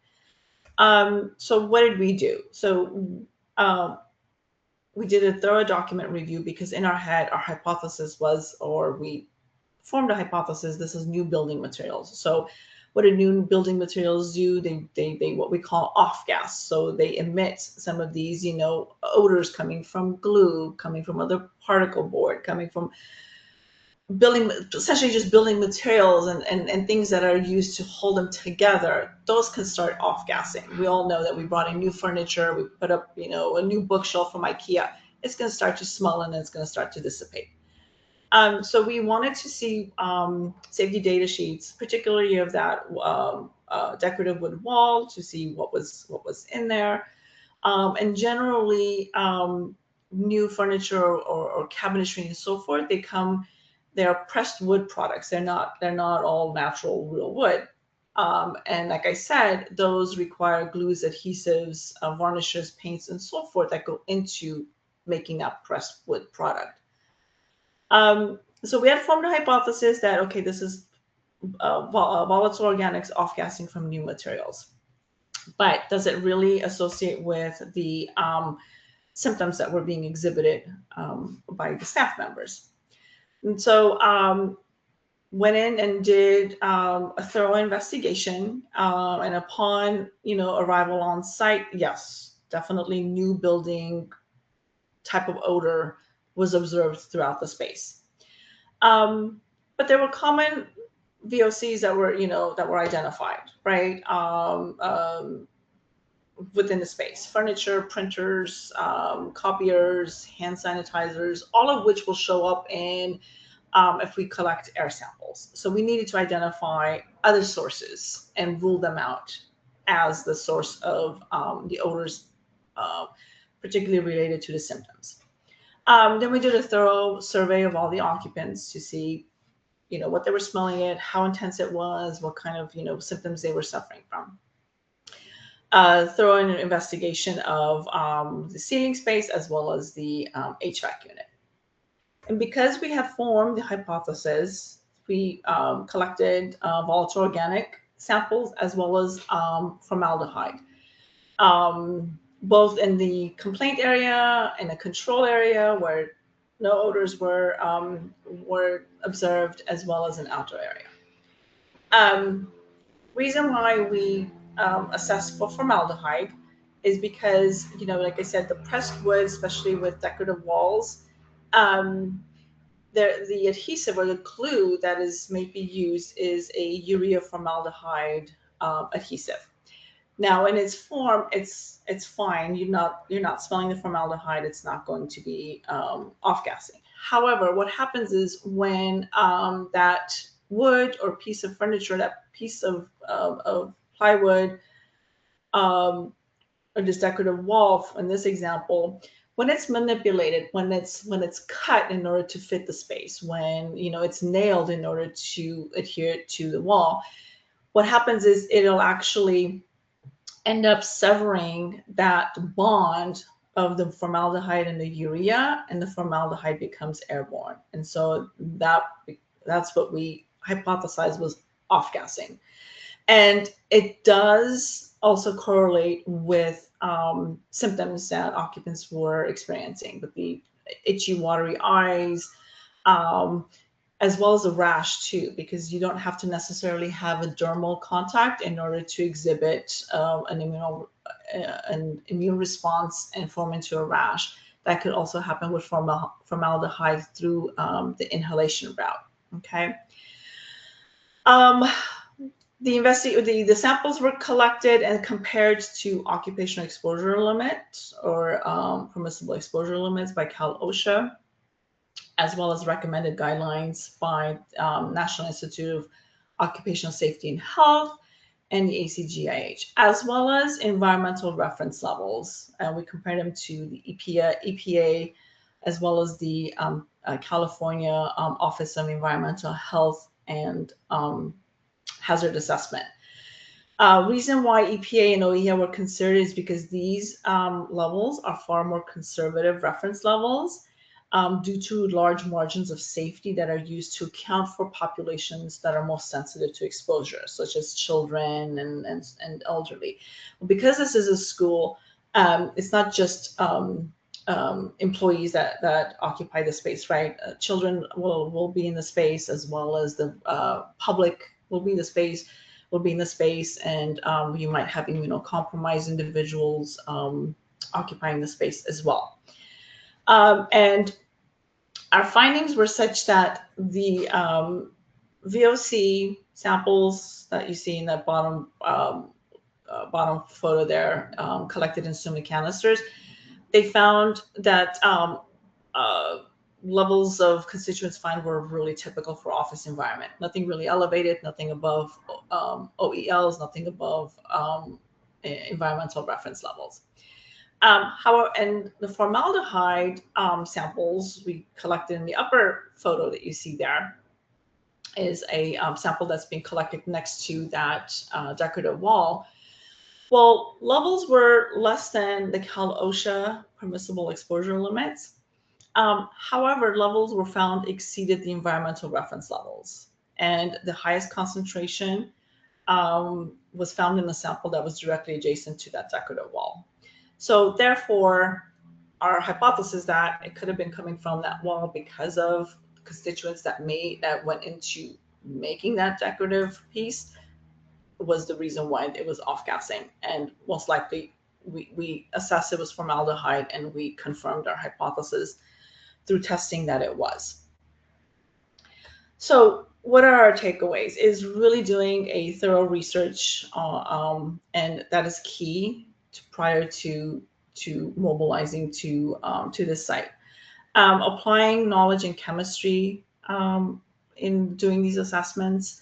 So what did we do? So um, we did a thorough document review, because in our head, our hypothesis was, or we formed a hypothesis, this is new building materials. So what do new building materials do? They what we call off gas. So they emit some of these, odors coming from glue, coming from other particle board, coming from building, essentially just building materials and things that are used to hold them together. Those can start off gassing. We all know that we brought in new furniture, we put up a new bookshelf from IKEA. It's going to start to smell, and it's going to start to dissipate. So we wanted to see safety data sheets, particularly of that decorative wood wall, to see what was in there. And generally, new furniture or cabinetry and so forth, they are pressed wood products. They're not all natural real wood. And like I said, those require glues, adhesives, varnishes, paints, and so forth that go into making that pressed wood product. So we had formed a hypothesis that, okay, this is volatile organics off-gassing from new materials. But does it really associate with the symptoms that were being exhibited by the staff members? And so went in and did a thorough investigation, and upon arrival on site, yes, definitely new building type of odor was observed throughout the space. But there were common VOCs that were identified, right? Within the space: furniture, printers, copiers, hand sanitizers, all of which will show up in if we collect air samples. So we needed to identify other sources and rule them out as the source of the odors, particularly related to the symptoms. Then we did a thorough survey of all the occupants to see, what they were smelling it, how intense it was, what kind of symptoms they were suffering from. Thorough investigation of the ceiling space as well as the HVAC unit. And because we had formed the hypothesis, we collected volatile organic samples as well as formaldehyde, both in the complaint area and the control area where no odors were observed, as well as an outdoor area. Reason why we assess for formaldehyde is because, like I said, the pressed wood, especially with decorative walls, the adhesive or the glue that is may be used is a urea formaldehyde adhesive. Now, in its form, it's fine. You're not smelling the formaldehyde. It's not going to be off-gassing. However, what happens is when that wood or piece of furniture, that piece of plywood, or this decorative wall, in this example, when it's manipulated, when it's cut in order to fit the space, when it's nailed in order to adhere to the wall, what happens is it'll actually end up severing that bond of the formaldehyde and the urea, and the formaldehyde becomes airborne. And so that's what we hypothesized was off-gassing. And it does also correlate with symptoms that occupants were experiencing, with the itchy, watery eyes, as well as a rash too, because you don't have to necessarily have a dermal contact in order to exhibit an immune response and form into a rash. that could also happen with formaldehyde through the inhalation route. Okay. The samples were collected and compared to occupational exposure limits or permissible exposure limits by Cal OSHA, as well as recommended guidelines by National Institute of Occupational Safety and Health and the ACGIH, as well as environmental reference levels. And we compared them to the EPA as well as the California Office of Environmental Health and Hazard Assessment. Reason why EPA and OEA were considered is because these levels are far more conservative reference levels due to large margins of safety that are used to account for populations that are most sensitive to exposure, such as children and elderly. Because this is a school, it's not just employees that occupy the space, right? Children will be in the space, as well as the public will be in the space. And you might have immunocompromised individuals occupying the space as well. And our findings were such that the VOC samples that you see in that bottom photo there, collected in SUMA canisters, they found that levels of constituents found were really typical for office environment. Nothing really elevated, nothing above OELs, nothing above environmental reference levels. However, and the formaldehyde samples we collected in the upper photo that you see there is a sample that's being collected next to that decorative wall. Well, levels were less than the Cal OSHA permissible exposure limits. However, levels were found exceeded the environmental reference levels, and the highest concentration was found in the sample that was directly adjacent to that decorative wall. So therefore, our hypothesis that it could have been coming from that wall because of constituents that went into making that decorative piece was the reason why it was off-gassing. And most likely, we assessed it was formaldehyde, and we confirmed our hypothesis through testing that it was. So what are our takeaways? Is really doing a thorough research, and that is key prior to mobilizing to this site. Applying knowledge in chemistry in doing these assessments,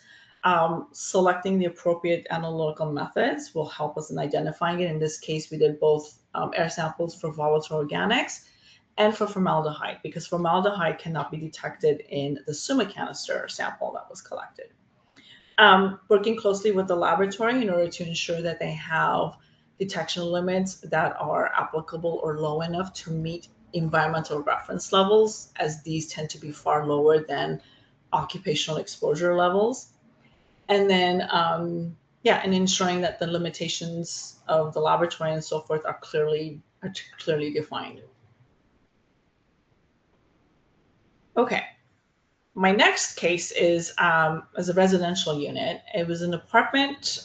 selecting the appropriate analytical methods will help us in identifying it. In this case, we did both air samples for volatile organics and for formaldehyde, because formaldehyde cannot be detected in the SUMA canister sample that was collected. Working closely with the laboratory in order to ensure that they have detection limits that are applicable or low enough to meet environmental reference levels, as these tend to be far lower than occupational exposure levels. And then, and ensuring that the limitations of the laboratory and so forth are clearly defined. Okay, my next case is as a residential unit. It was an apartment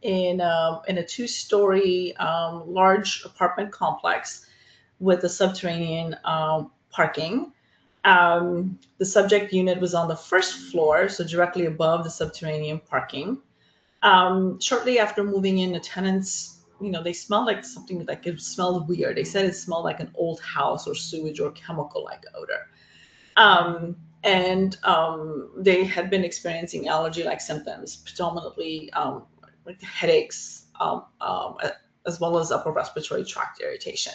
in a two-story large apartment complex with a subterranean parking. The subject unit was on the first floor, so directly above the subterranean parking. Shortly after moving in, the tenants, they smelled like something, like it smelled weird. They said it smelled like an old house or sewage or chemical-like odor. They had been experiencing allergy-like symptoms, predominantly like headaches, as well as upper respiratory tract irritation.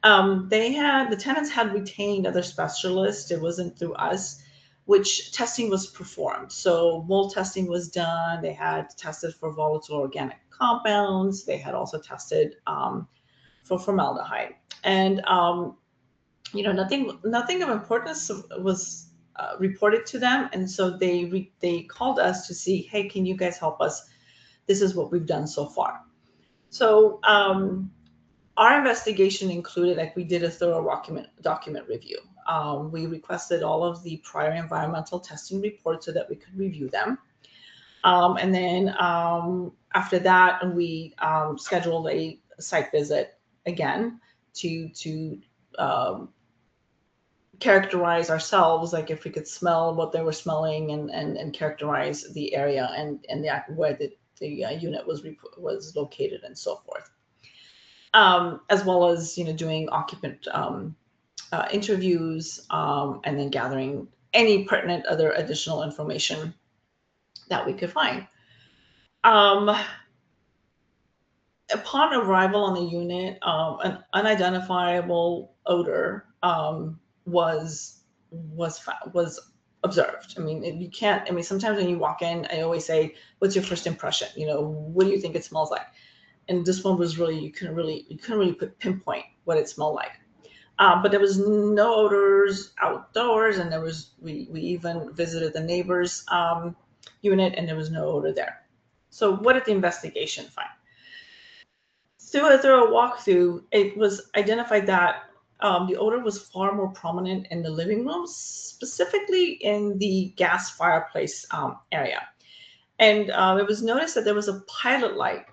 The tenants had retained other specialists. It wasn't through us, which testing was performed. So mold testing was done. They had tested for volatile organic compounds. They had also tested for formaldehyde. And nothing of importance was reported to them. And so they called us to see, hey, can you guys help us? This is what we've done so far. So our investigation included, like, we did a thorough document review. We requested all of the prior environmental testing reports so that we could review them. And then after that, we scheduled a site visit again to characterize ourselves, like if we could smell what they were smelling and characterize the area and where the unit was located and so forth. As well as doing occupant interviews and then gathering any pertinent other additional information that we could find. Upon arrival on the unit, an unidentifiable odor was observed. I mean, you can't. I mean, sometimes when you walk in, I always say, "What's your first impression? What do you think it smells like?" And this one was really you couldn't really pinpoint what it smelled like. But there was no odors outdoors, and we even visited the neighbor's unit, and there was no odor there. So what did the investigation find? Through a thorough walkthrough, it was identified that the odor was far more prominent in the living room, specifically in the gas fireplace area. And it was noticed that there was a pilot light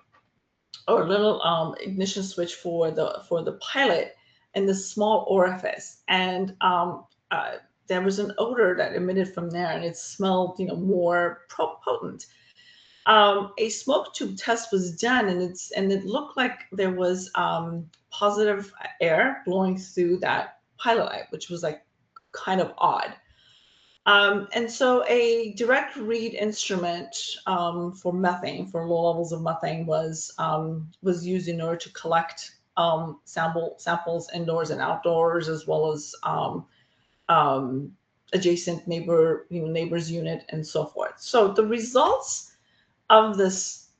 or a little ignition switch for the pilot in the small orifice, and there was an odor that emitted from there, and it smelled, more potent. A smoke tube test was done, and it looked like there was positive air blowing through that pilot light, which was like kind of odd. And so a direct read instrument for methane, for low levels of methane, was used in order to collect samples indoors and outdoors, as well as adjacent neighbor's unit and so forth. So the results of this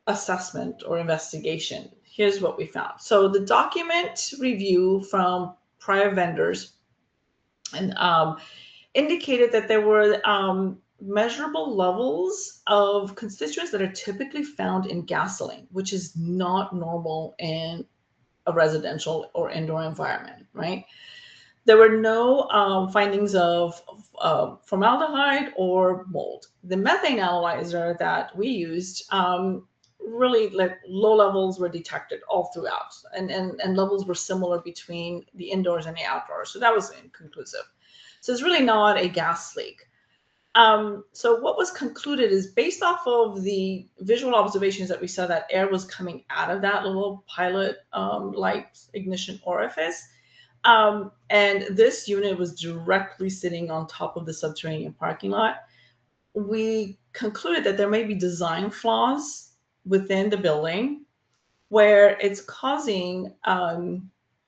assessment or investigation, here's what we found. So the document review from prior vendors and indicated that there were measurable levels of constituents that are typically found in gasoline, which is not normal in a residential or indoor environment, right? There were no findings of formaldehyde or mold. The methane analyzer that we used really, like, low levels were detected all throughout, and levels were similar between the indoors and the outdoors. So that was inconclusive. So it's really not a gas leak. So what was concluded is, based off of the visual observations that we saw, that air was coming out of that little pilot light ignition orifice. And this unit was directly sitting on top of the subterranean parking lot. We concluded that there may be design flaws within the building where it's causing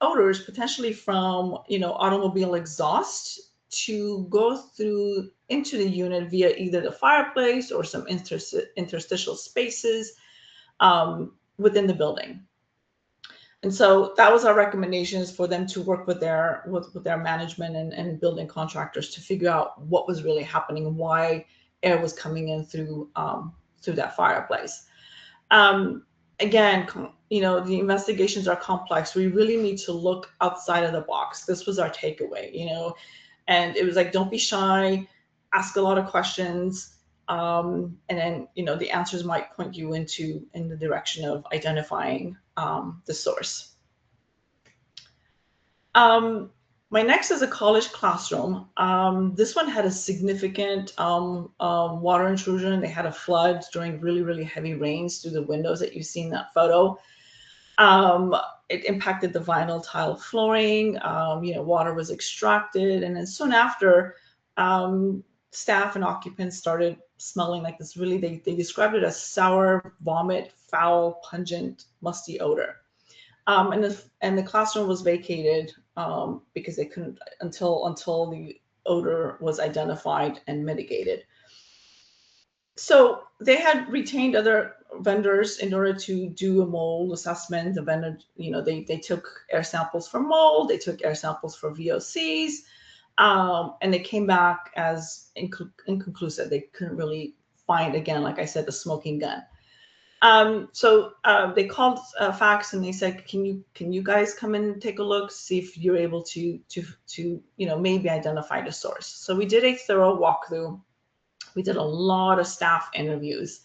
odors potentially from automobile exhaust to go through into the unit via either the fireplace or some interstitial spaces within the building. And so that was our recommendations for them to work with their management and building contractors to figure out what was really happening and why air was coming in through that fireplace. Again, the investigations are complex. We really need to look outside of the box. This was our takeaway, and it was like, don't be shy, ask a lot of questions, and then the answers might point you in the direction of identifying the source. My next is a college classroom. This one had a significant water intrusion. They had a flood during really, really heavy rains through the windows that you see in that photo. It impacted the vinyl tile flooring. Water was extracted, and then soon after, staff and occupants started smelling like this. Really, they described it as sour, vomit, foul, pungent, musty odor. And the classroom was vacated because they couldn't until the odor was identified and mitigated. So they had retained other vendors in order to do a mold assessment. The vendor, they took air samples for mold, they took air samples for VOCs, and they came back as inconclusive. They couldn't really find, again, like I said, the smoking gun. So they called FACS and they said, can you guys come in and take a look, see if you're able to maybe identify the source. So we did a thorough walkthrough. We did a lot of staff interviews.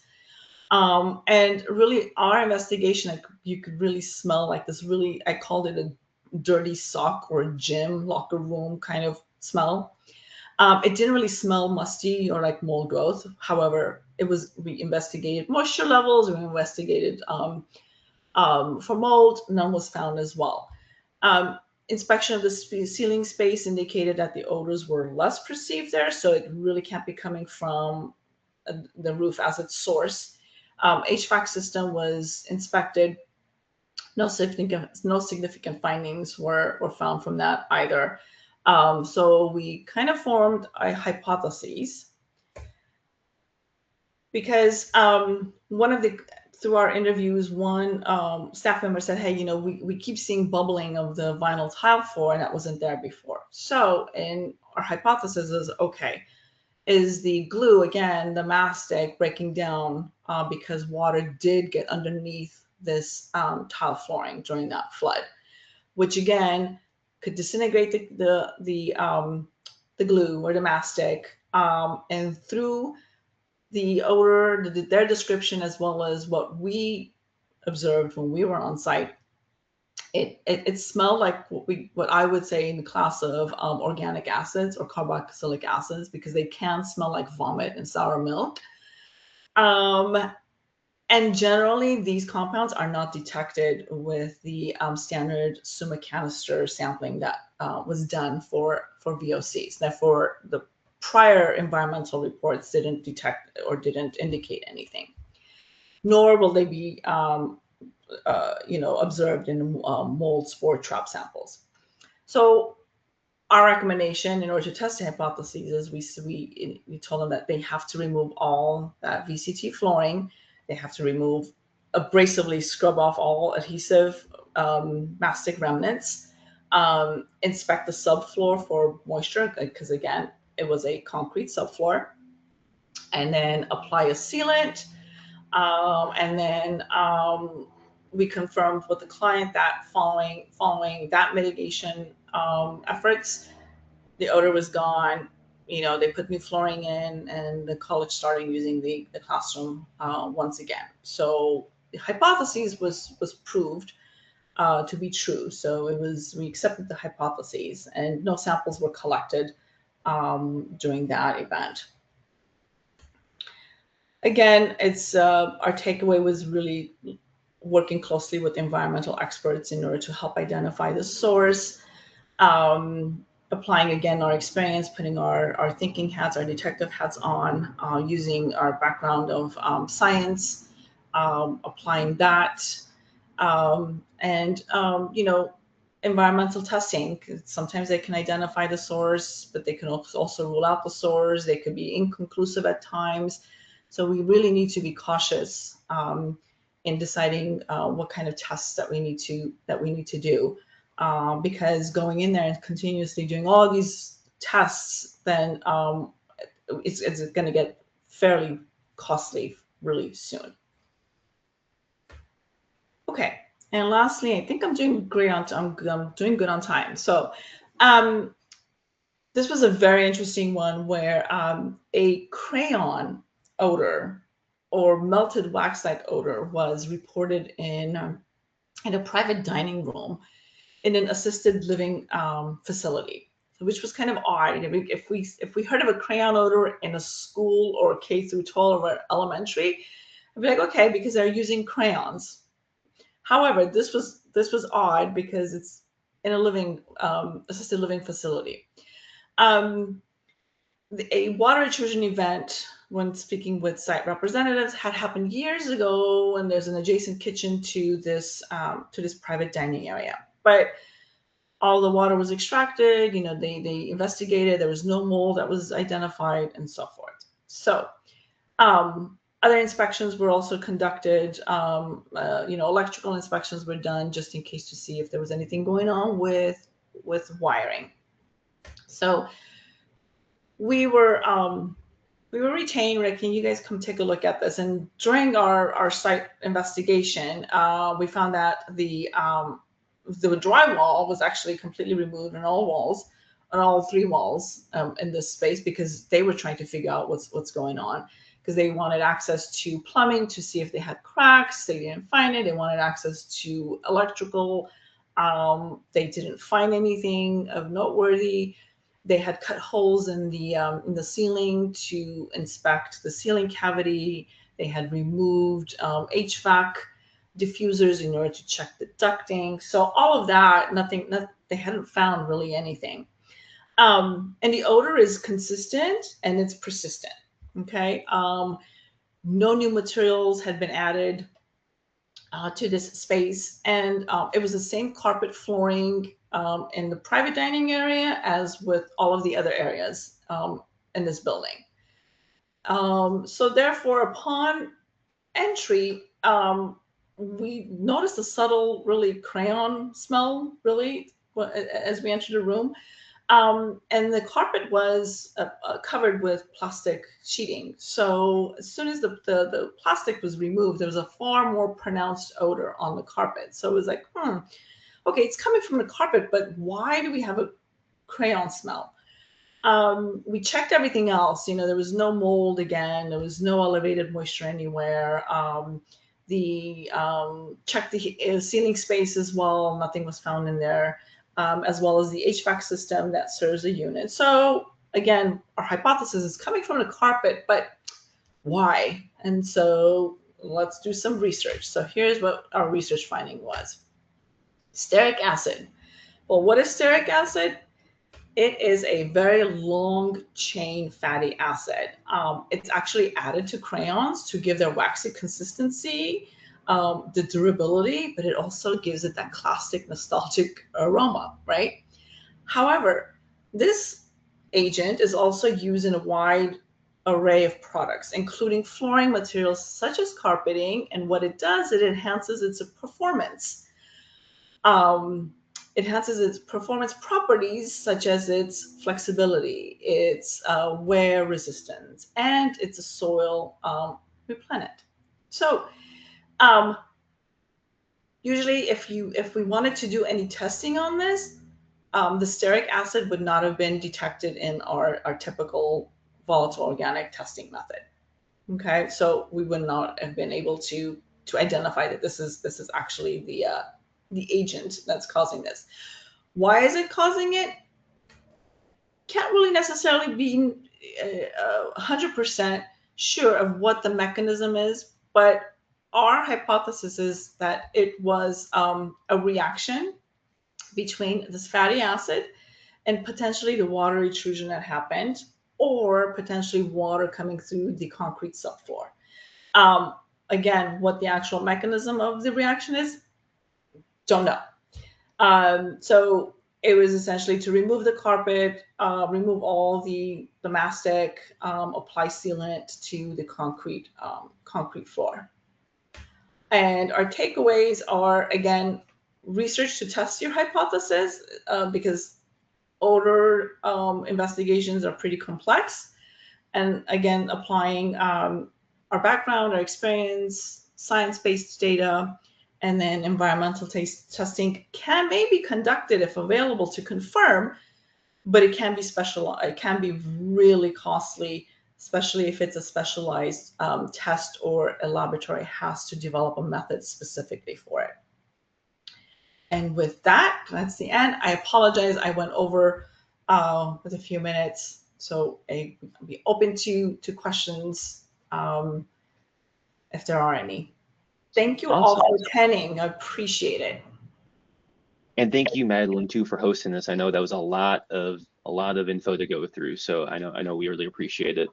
And really our investigation, you could really smell like this, really, I called it dirty sock or gym locker room kind of smell. It didn't really smell musty or like mold growth. However, we investigated moisture levels, we investigated for mold, none was found as well. Inspection of the ceiling space indicated that the odors were less perceived there, so it really can't be coming from the roof as its source. HVAC system was inspected. No significant findings were found from that either. So we kind of formed a hypothesis because through our interviews, one staff member said, hey, we keep seeing bubbling of the vinyl tile floor, and that wasn't there before. So, and our hypothesis is, okay, is the glue, again, the mastic breaking down because water did get underneath this tile flooring during that flood, which again could disintegrate the glue or the mastic, and through the odor, their description, as well as what we observed when we were on site, it smelled like what I would say in the class of organic acids or carboxylic acids, because they can smell like vomit and sour milk. And generally, these compounds are not detected with the standard Summa canister sampling that was done for VOCs. Therefore, the prior environmental reports didn't detect or didn't indicate anything, nor will they be observed in mold spore trap samples. So our recommendation in order to test the hypotheses is we told them that they have to remove all that VCT flooring. They have to abrasively scrub off all adhesive mastic remnants, inspect the subfloor for moisture, because again, it was a concrete subfloor, and then apply a sealant. And then we confirmed with the client that following that mitigation efforts, the odor was gone. They put new flooring in, and the college started using the classroom once again. So the hypothesis was proved to be true. So we accepted the hypotheses, and no samples were collected during that event. Again, our takeaway was really working closely with environmental experts in order to help identify the source, applying again our experience, putting our thinking hats, our detective hats on, using our background of science, applying that, and environmental testing. Sometimes they can identify the source, but they can also rule out the source. They could be inconclusive at times. So we really need to be cautious in deciding what kind of tests that we need to do, because going in there and continuously doing all these tests, then it's going to get fairly costly really soon. Okay, and lastly, I think I'm doing great I'm doing good on time. So this was a very interesting one where a crayon odor or melted wax-like odor was reported in a private dining room in an assisted living facility, which was kind of odd. If we heard of a crayon odor in a school or K through 12 or elementary, I'd be like, okay, because they're using crayons. However, this was odd because it's in a assisted living facility. A water intrusion event, when speaking with site representatives, had happened years ago, and there's an adjacent kitchen to this private dining area. But all the water was extracted. They investigated. There was no mold that was identified, and so forth. So other inspections were also conducted. Electrical inspections were done just in case to see if there was anything going on with wiring. So we were retained. Rick, can you guys come take a look at this? And during our site investigation, we found that the drywall was actually completely removed on all three walls in this space, because they were trying to figure out what's going on, because they wanted access to plumbing to see if they had cracks. They didn't find it. They wanted access to electrical They didn't find anything of noteworthy. They had cut holes in the ceiling to inspect the ceiling cavity. They had removed HVAC diffusers in order to check the ducting. So all of that, they hadn't found really anything. And the odor is consistent and it's persistent. Okay. No new materials had been added to this space, and it was the same carpet flooring in the private dining area as with all of the other areas in this building. So therefore, upon entry, we noticed a subtle, really crayon smell, really, as we entered the room. And the carpet was covered with plastic sheeting. So as soon as the plastic was removed, there was a far more pronounced odor on the carpet. So it was like, okay, it's coming from the carpet, but why do we have a crayon smell? We checked everything else. There was no mold again. There was no elevated moisture anywhere. Checked the ceiling space as well. Nothing was found in there. As well as the HVAC system that serves the unit. So again, our hypothesis is coming from the carpet, but why? And so let's do some research. So here's what our research finding was. Stearic acid. Well, what is stearic acid? It is a very long chain fatty acid. It's actually added to crayons to give their waxy consistency, the durability, but it also gives it that classic nostalgic aroma, right? However, this agent is also used in a wide array of products, including flooring materials such as carpeting. And what it does, it enhances its performance. It enhances its performance properties such as its flexibility, its wear resistance, and its soil repellent. So usually if we wanted to do any testing on this, the stearic acid would not have been detected in our typical volatile organic testing method. Okay, so we would not have been able to identify that this is actually the agent that's causing this. Why is it causing it? Can't really necessarily be 100% sure of what the mechanism is, but our hypothesis is that it was a reaction between this fatty acid and potentially the water intrusion that happened, or potentially water coming through the concrete subfloor. Again, what the actual mechanism of the reaction is, don't know. So it was essentially to remove the carpet, remove all the mastic, apply sealant to the concrete floor. And our takeaways are, again, research to test your hypothesis, because odor investigations are pretty complex. And again, applying our background, our experience, science-based data, and then environmental testing can maybe be conducted if available to confirm, but it can be special. It can be really costly, especially if it's a specialized test or a laboratory has to develop a method specifically for it. And with that, that's the end. I apologize. I went over with a few minutes. So I'll be open to questions if there are any. Thank you all for attending. I appreciate it. And thank you, Madeleine, too, for hosting this. I know that was a lot of info to go through, so I know we really appreciate it.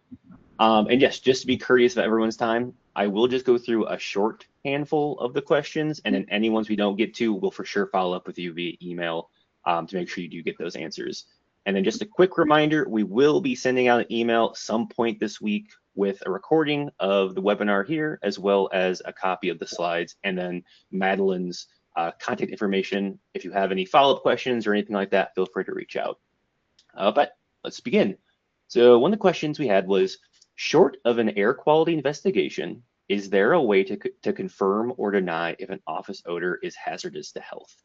And yes, just to be courteous of everyone's time, I will just go through a short handful of the questions, and then any ones we don't get to, we'll for sure follow up with you via email to make sure you do get those answers. And then just a quick reminder, we will be sending out an email some point this week with a recording of the webinar here, as well as a copy of the slides, and then Madeleine's contact information. If you have any follow-up questions or anything like that, feel free to reach out. But let's begin. So one of the questions we had was, short of an air quality investigation, is there a way to confirm or deny if an office odor is hazardous to health?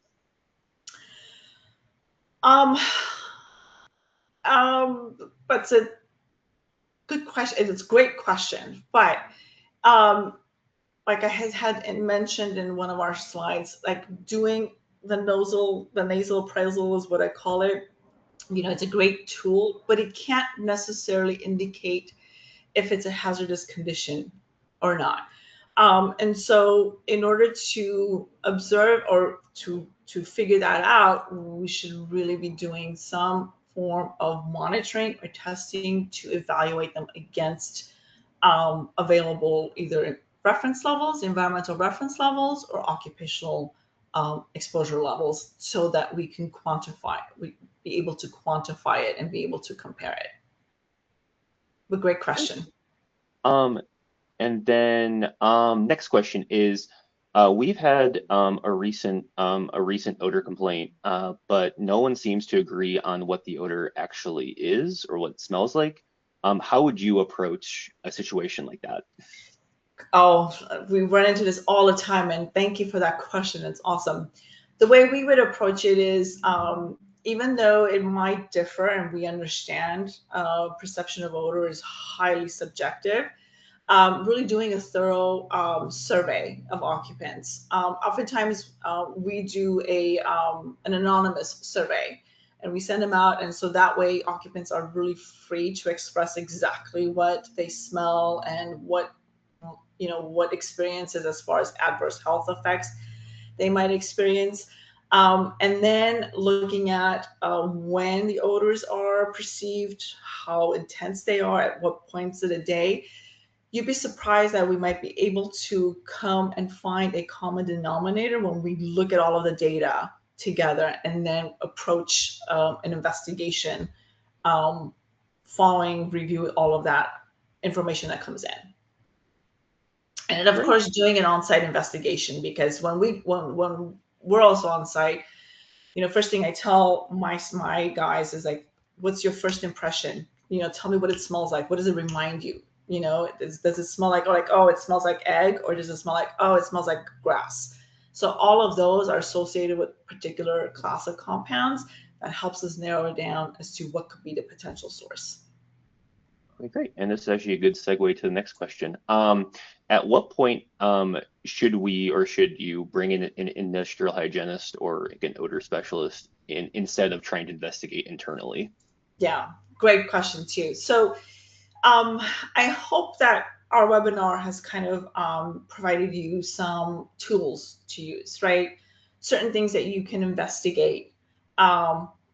That's a good question. It's a great question, but like I had mentioned in one of our slides, like doing the nasal appraisal is what I call it. You know, it's a great tool, but it can't necessarily indicate if it's a hazardous condition or not. And so in order to observe or to figure that out, we should really be doing some form of monitoring or testing to evaluate them against available either reference levels, environmental reference levels, or occupational exposure levels, so that we can be able to quantify it and be able to compare it. But great question. And then next question is, we've had a recent odor complaint, but no one seems to agree on what the odor actually is or what it smells like. How would you approach a situation like that? Oh, we run into this all the time, and thank you for that question. It's awesome. The way we would approach it is, even though it might differ, and we understand perception of odor is highly subjective, really doing a thorough survey of occupants. Oftentimes, we do an anonymous survey, and we send them out, and so that way occupants are really free to express exactly what they smell and what experiences as far as adverse health effects they might experience. And then looking at when the odors are perceived, how intense they are, at what points of the day. You'd be surprised that we might be able to come and find a common denominator when we look at all of the data together and then approach an investigation following review all of that information that comes in. And of course, doing an on-site investigation, because when we're also on site, first thing I tell my guys is like, what's your first impression? Tell me what it smells like. What does it remind you? Does it smell like, oh, it smells like egg, or does it smell like, oh, it smells like grass? So all of those are associated with particular class of compounds. That helps us narrow it down as to what could be the potential source. Okay, great. And this is actually a good segue to the next question. At what point should we or should you bring in an industrial hygienist or an odor specialist instead of trying to investigate internally? Yeah, great question too. So I hope that our webinar has kind of provided you some tools to use, right? Certain things that you can investigate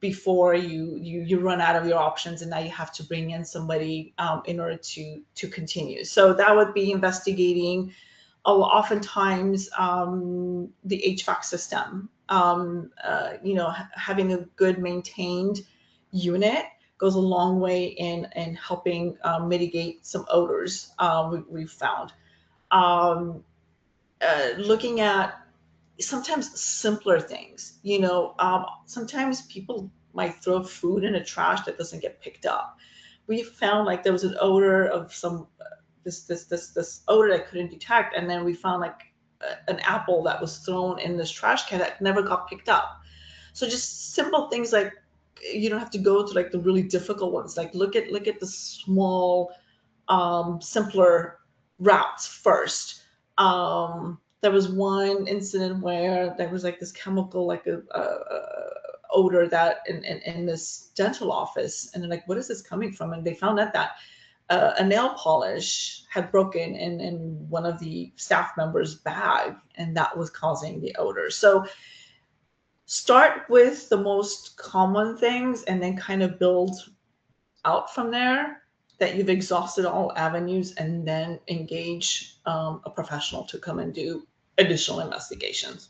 before you run out of your options, and now you have to bring in somebody in order to continue. So that would be investigating oftentimes the HVAC system. Having a good maintained unit goes a long way in helping mitigate some odors we've found. Looking at sometimes simpler things, sometimes people might throw food in a trash that doesn't get picked up. We found like there was an odor of some this odor I couldn't detect, and then we found like an apple that was thrown in this trash can that never got picked up. So just simple things like, you don't have to go to like the really difficult ones. Like look at the small, simpler routes first. There was one incident where there was like this chemical, like a odor that in this dental office, and they're like, what is this coming from? And they found out that a nail polish had broken in one of the staff members' bag, and that was causing the odor. So start with the most common things and then kind of build out from there, that you've exhausted all avenues, and then engage a professional to come and do additional investigations.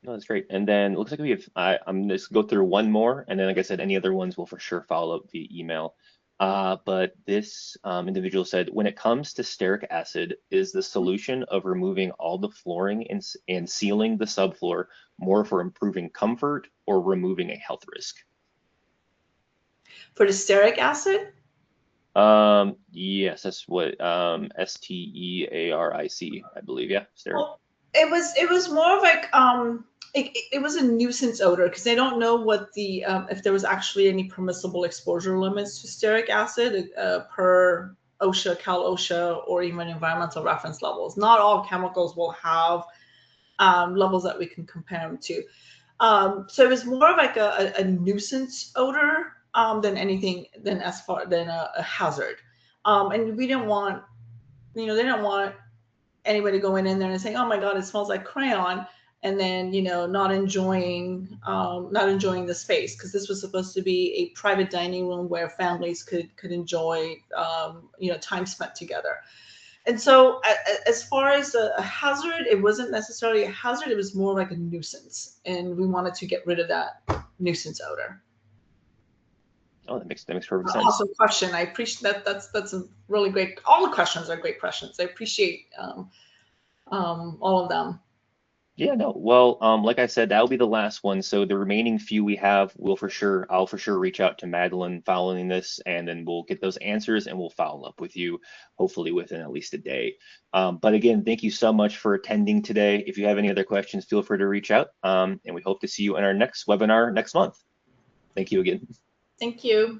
No, that's great. And then it looks like we have, I'm just go through one more, and then like I said, any other ones will for sure follow up via email. But this individual said, when it comes to stearic acid, is the solution of removing all the flooring and sealing the subfloor more for improving comfort or removing a health risk? For the stearic acid? Yes, that's what STEARIC, I believe. Yeah, stearic. Well, it was more of like it was a nuisance odor, because they don't know what the if there was actually any permissible exposure limits to stearic acid per OSHA, Cal OSHA, or even environmental reference levels. Not all chemicals will have levels that we can compare them to. So it was more of like a nuisance odor than anything than a hazard. And we didn't want, they didn't want anybody going in there and saying, "Oh my God, it smells like crayon," and then not enjoying the space, because this was supposed to be a private dining room where families could enjoy time spent together. And so, as far as a hazard, it wasn't necessarily a hazard. It was more like a nuisance, and we wanted to get rid of that nuisance odor. Oh, that makes perfect sense. Awesome question. I appreciate that. That's a really great. All the questions are great questions. I appreciate all of them. Yeah, no. Well, like I said, that'll be the last one. So the remaining few we have, I'll for sure reach out to Madeleine following this, and then we'll get those answers and we'll follow up with you, hopefully within at least a day. But again, thank you so much for attending today. If you have any other questions, feel free to reach out, and we hope to see you in our next webinar next month. Thank you again. Thank you.